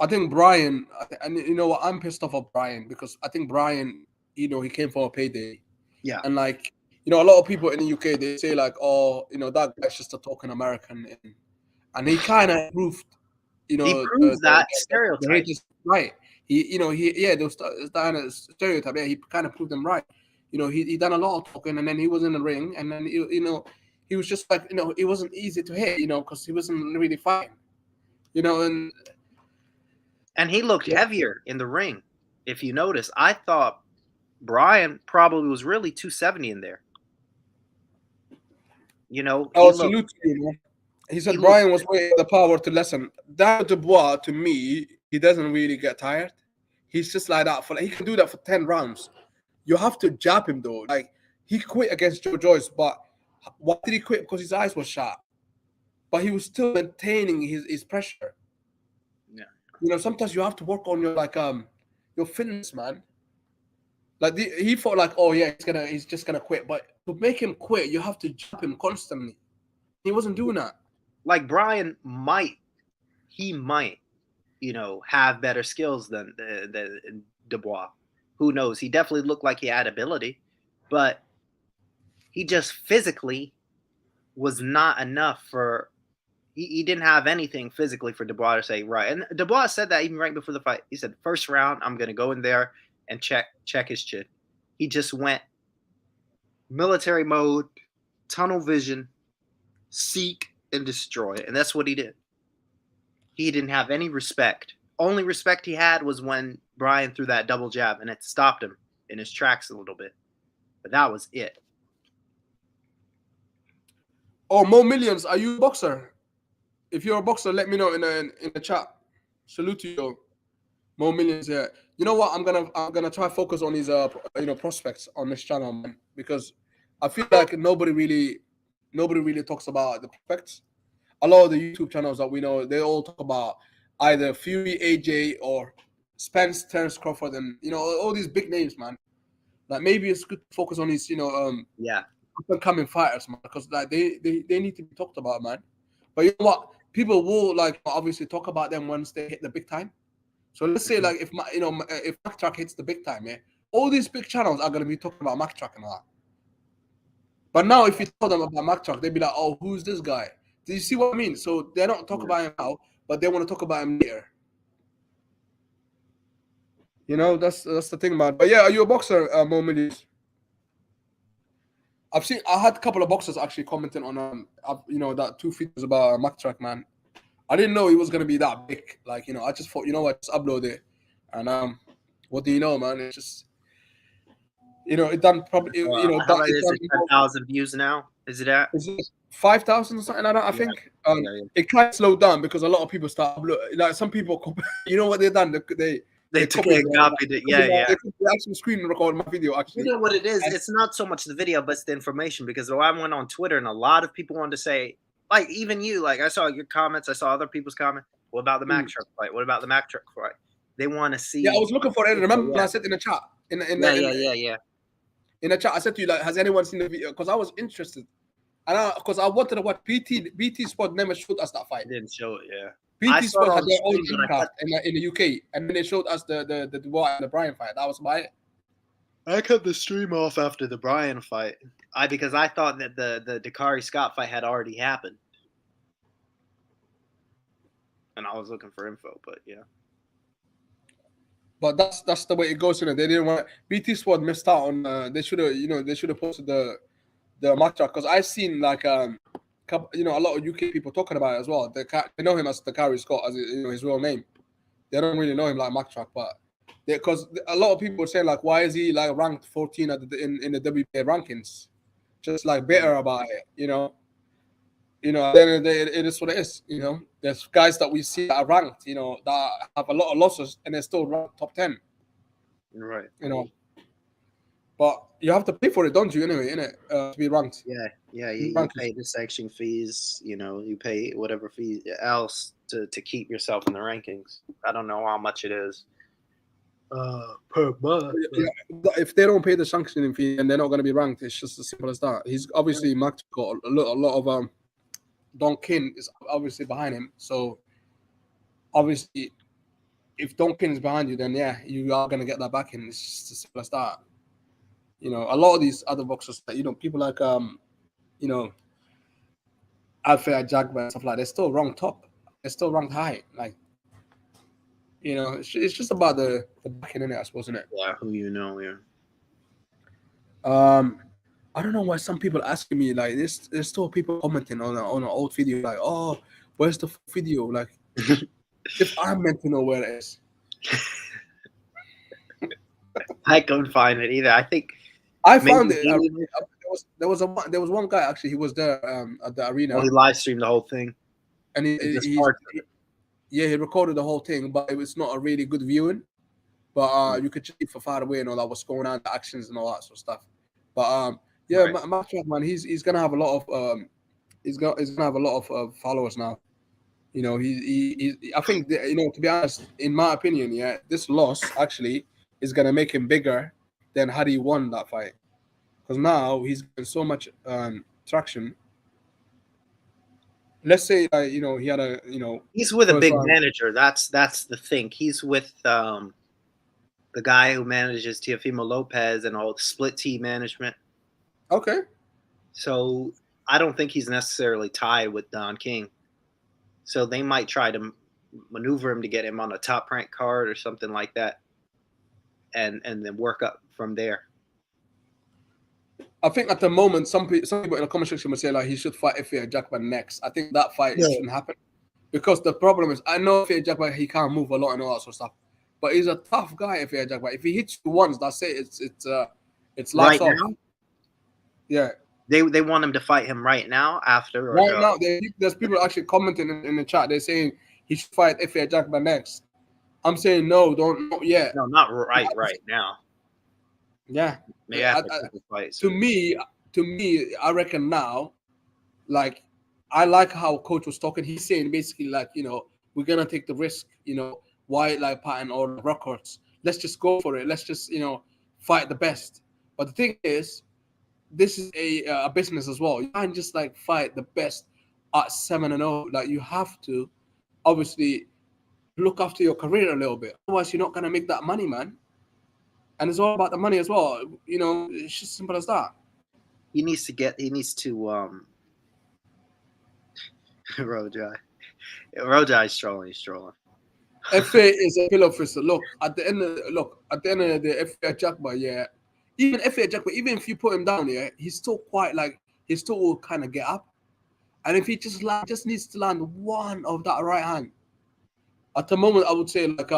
I think Bryan, and you know what, I'm pissed off at Bryan because I think Bryan, he came for a payday. Yeah. And like, a lot of people in the UK, they say like, oh, that guy's just a token American. And he kind of proved, he proves that stereotype. Right. Those stereotype. Yeah, he kind of proved them right. He done a lot of talking, and then he was in the ring, and then, he was just like, it wasn't easy to hit, because he wasn't really fighting, and he looked heavier in the ring. If you notice, I thought Bryan probably was really 270 in there. Salute to you, man. He said Bryan was waiting for the power to lessen. That Dubois, to me, he doesn't really get tired. He's just like that. He can do that for 10 rounds. You have to jab him, though. Like, he quit against Joe Joyce, but why did he quit? Because his eyes were shut. But he was still maintaining his pressure. Yeah. Sometimes you have to work on your fitness, man. Like he thought like, oh yeah, he's just gonna quit. But to make him quit, you have to jab him constantly. He wasn't doing that. Like Bryan might, have better skills than Dubois. Who knows? He definitely looked like he had ability, but he just physically was not enough for. He didn't have anything physically for Dubois to say right. And Dubois said that even right before the fight. He said, "First round, I'm gonna go in there and check his chin." He just went military mode, tunnel vision, seek and destroy, and that's what he did. He didn't have any respect. Only respect he had was when Bryan threw that double jab, and it stopped him in his tracks a little bit. But that was it. Oh, Mo Millions, are you a boxer? If you're a boxer, let me know in the chat. Salute to you, Mo Millions. Yeah, you know what? I'm gonna try focus on these prospects on this channel, man, because I feel like nobody really nobody really talks about the prospects. A lot of the YouTube channels that we know, they all talk about either Fury, AJ, or Spence, Terence Crawford, and all these big names, man. Like maybe it's good to focus on these, Yeah. up and coming fighters, man, because like they need to be talked about, man. But you know what? People will like obviously talk about them once they hit the big time. So let's say like if MacTruck hits the big time, yeah, all these big channels are gonna be talking about MacTruck and all that. But now if you tell them about MacTruck, they'd be like, oh, who's this guy? Do you see what I mean? So they don't talk about him now, but they want to talk about him later. That's the thing, man. But yeah, are you a boxer, Mo Millions? I had a couple of boxers actually commenting on that 2 videos about MacTruck, man. I didn't know he was gonna be that big. Like, I just thought, just upload it. And what do you know, man? It's just it done probably how about this? 10,000 views now. Is it at? Is it 5,000 or something like that? I think. Yeah. It kind of slowed down because a lot of people start like some people. You know what they've done? They took it and copied it. Yeah. They actually screen recorded my video. Actually, you know what it is? It's not so much the video, but it's the information. Because I went on Twitter and a lot of people wanted to say, like even you, like I saw your comments, I saw other people's comments. What about the MacTruck fight? What about the MacTruck fight? They want to see. Yeah, I was looking for it. Remember when I said in the chat? In the chat, I said to you, like, has anyone seen the video? Because I was interested, and because I wanted to watch BT Sport never showed us that fight. They didn't show it, yeah. BT Sport had their own impact in the UK, and then they showed us the Dubois and the Bryan fight. That was about it. I cut the stream off after the Bryan fight. Because I thought that the Dacarree Scott fight had already happened, and I was looking for info. But yeah. But that's the way it goes. They didn't want BT Sport missed out on. They should have posted the MacTruck, because I've seen like a lot of UK people talking about it as well. They know him as Dacarree Scott, as his real name. They don't really know him like MacTruck, but because a lot of people were saying like, why is he like ranked 14 in the WBA rankings? Just like bitter about it, Then it is what it is, There's guys that we see that are ranked, that have a lot of losses and they're still ranked top 10. Right. But you have to pay for it, don't you? Anyway, innit? To be ranked. Yeah. You pay the section fees. You pay whatever fee else to keep yourself in the rankings. I don't know how much it is per month. Yeah, if they don't pay the sanctioning fee and they're not going to be ranked, it's just as simple as that. He's obviously Max got a lot of Don King is obviously behind him. So obviously, if Don King is behind you, then yeah, you are going to get that backing. It's just as simple as that. A lot of these other boxers, people like Alfred Jagba and stuff like that, they're still ranked top. They're still ranked high. Like, it's just about the backing in it, I suppose, isn't it? Yeah, who yeah. I don't know why some people asking me like this. There's still people commenting on an old video like, oh, where's the video? Like, if I'm meant to know where it is. I couldn't find it either. I think I found it. There was one guy actually. He was there at the arena. Oh, he live streamed the whole thing, and he recorded the whole thing, but it was not a really good viewing. But you could see from far away and all that, what's going on, the actions and all that sort of stuff. But yeah, right. MacTruck, man, he's gonna have a lot of he's gonna have a lot of followers now. I think to be honest, in my opinion, yeah, this loss actually is gonna make him bigger than had he won that fight, because now he's getting so much traction. Let's say he had a he's with a big manager. That's the thing. He's with the guy who manages Teofimo Lopez and all the split T management. Okay. So I don't think he's necessarily tied with Don King. So they might try to maneuver him to get him on a top rank card or something like that, and then work up from there. I think at the moment, some people in the comment section would say like he should fight Ifeanyi Jagba next. I think that fight shouldn't happen, because the problem is, I know Ifeanyi Jagba, he can't move a lot and all that sort of stuff, but he's a tough guy. Ifeanyi Jagba, if he hits you once, that's it. It's lights off. Now? Yeah. They want him to fight him right now after. Right now, there's people actually commenting in the chat. They're saying he should fight Ifeanyi Jagba next. I'm saying no, not yet. No, not right now. Yeah. Yeah. To me, I reckon now like I like how coach was talking. He's saying basically like, we're gonna take the risk, why like pattern or records. Let's just go for it. Let's just fight the best. But the thing is, this is a business as well. You can't just like fight the best at 7-0. Like you have to obviously look after your career a little bit. Otherwise, you're not gonna make that money, man. And it's all about the money as well. It's just simple as that. He needs to Rojai is trolling. He's trolling. FA is a pillow officer. Look, at the end of the day, FA Jackba, yeah. Even FA Jackba, even if you put him down, yeah, he's still quite like he still will kind of get up. And if he just needs to land one of that right hand. At the moment, I would say like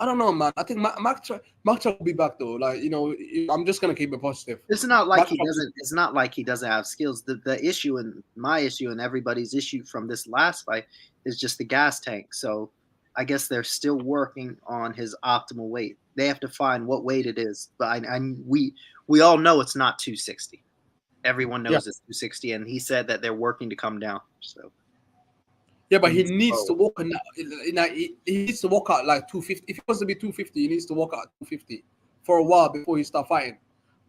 I don't know, man. I think MacTruck will be back though. Like I'm just gonna keep it positive. It's not like he doesn't. It's not like he doesn't have skills. The issue and my issue and everybody's issue from this last fight is just the gas tank. So I guess they're still working on his optimal weight. They have to find what weight it is. But we all know it's not 260. Everyone knows it's 260, and he said that they're working to come down. So. Yeah, but he needs to walk on that. He needs to walk out like 250. If he wants to be 250, he needs to walk out 250 for a while before he start fighting.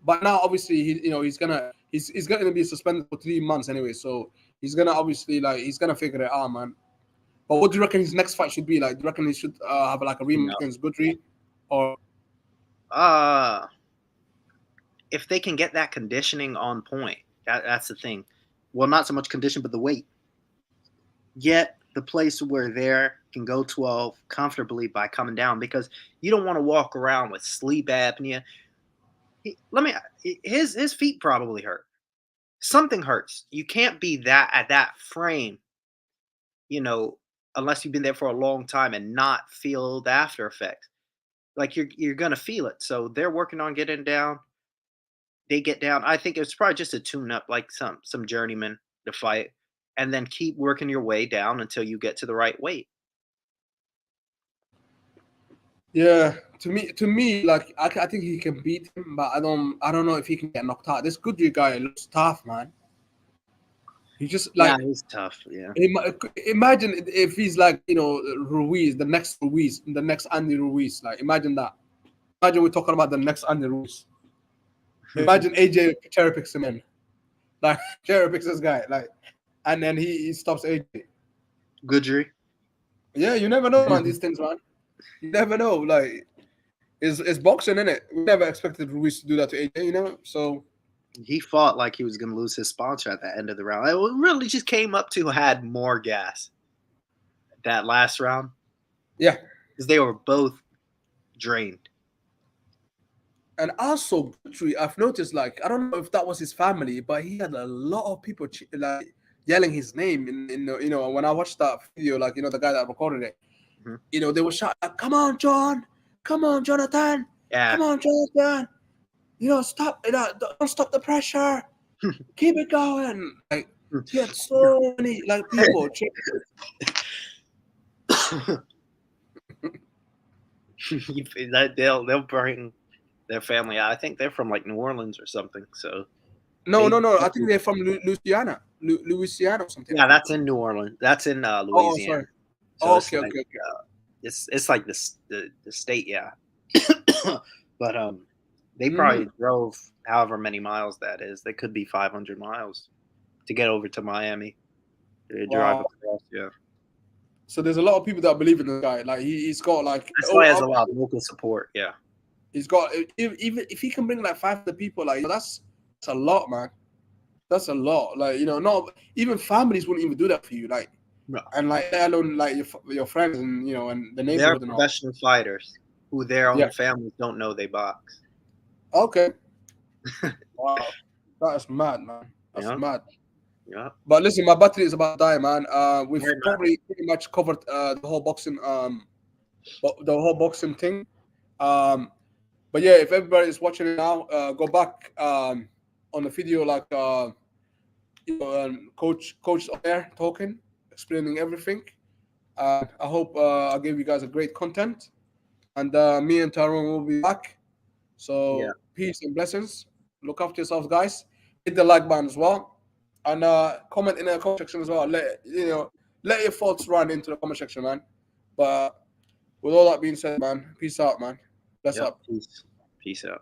But now, obviously, he's gonna be suspended for 3 months anyway. So he's gonna obviously he's gonna figure it out, man. But what do you reckon his next fight should be like? Do you reckon he should have like a rematch against Guidry, or? If they can get that conditioning on point, that's the thing. Well, not so much condition, but the weight. Get the place where they can go 12 comfortably by coming down, because you don't want to walk around with sleep apnea. His feet probably hurt. Something hurts. You can't be at that frame, unless you've been there for a long time and not feel the after effect. Like you're gonna feel it. So they're working on getting down. They get down. I think it's probably just a tune-up, like some journeyman to fight. And then keep working your way down until you get to the right weight. Yeah, to me, like I think he can beat him, but I don't know if he can get knocked out. This Guidry guy looks tough, man. He just he's tough. Yeah. Imagine if he's like Ruiz, the next Andy Ruiz. Like imagine that. Imagine we're talking about the next Andy Ruiz. Imagine AJ cherry picks him in, like cherry picks this guy, like. And then he stops AJ. Guidry. Yeah, you never know, man. These things, man. You never know. Like, it's boxing, innit? We never expected Ruiz to do that to AJ, So he fought like he was going to lose his sponsor at the end of the round. It really just came up to had more gas that last round. Yeah, because they were both drained. And also, Guidry, I've noticed, like, I don't know if that was his family, but he had a lot of people yelling his name in when I watched that video, like the guy that recorded it, they were shouting like, "Come on, John! Come on, Jonathan! Yeah. Come on, Jonathan! Stop! Don't stop the pressure! Keep it going!" Like he had so many people. They'll bring their family out. I think they're from like New Orleans or something. So no. I think they're from Louisiana or something. Yeah, that's in New Orleans. That's in Louisiana. Okay. It's like the state, yeah. But they probably drove however many miles that is. They could be 500 miles to get over to Miami. They drive across, yeah. So there's a lot of people that believe in this guy. Like he's got like. That's why he has a lot of local support. Yeah. He's got even if he can bring like 500 people, like that's a lot, man. That's a lot. Like not even families wouldn't even do that for you. Like, no. And like let alone like your friends and and the neighborhood. They're professional fighters who their own families don't know they box. Okay. Wow, that's mad, man. That's mad. Yeah. But listen, my battery is about to die, man. We've probably pretty much covered the whole boxing thing. But yeah, if everybody is watching it now, go back on the video, like coach up there talking, explaining everything. I hope I gave you guys a great content, and me and Tyrone will be back. So peace and blessings. Look after yourselves, guys. Hit the like button as well. And comment in the comment section as well. Let your thoughts run into the comment section, man. But with all that being said, man, peace out, man. Bless up. Peace out.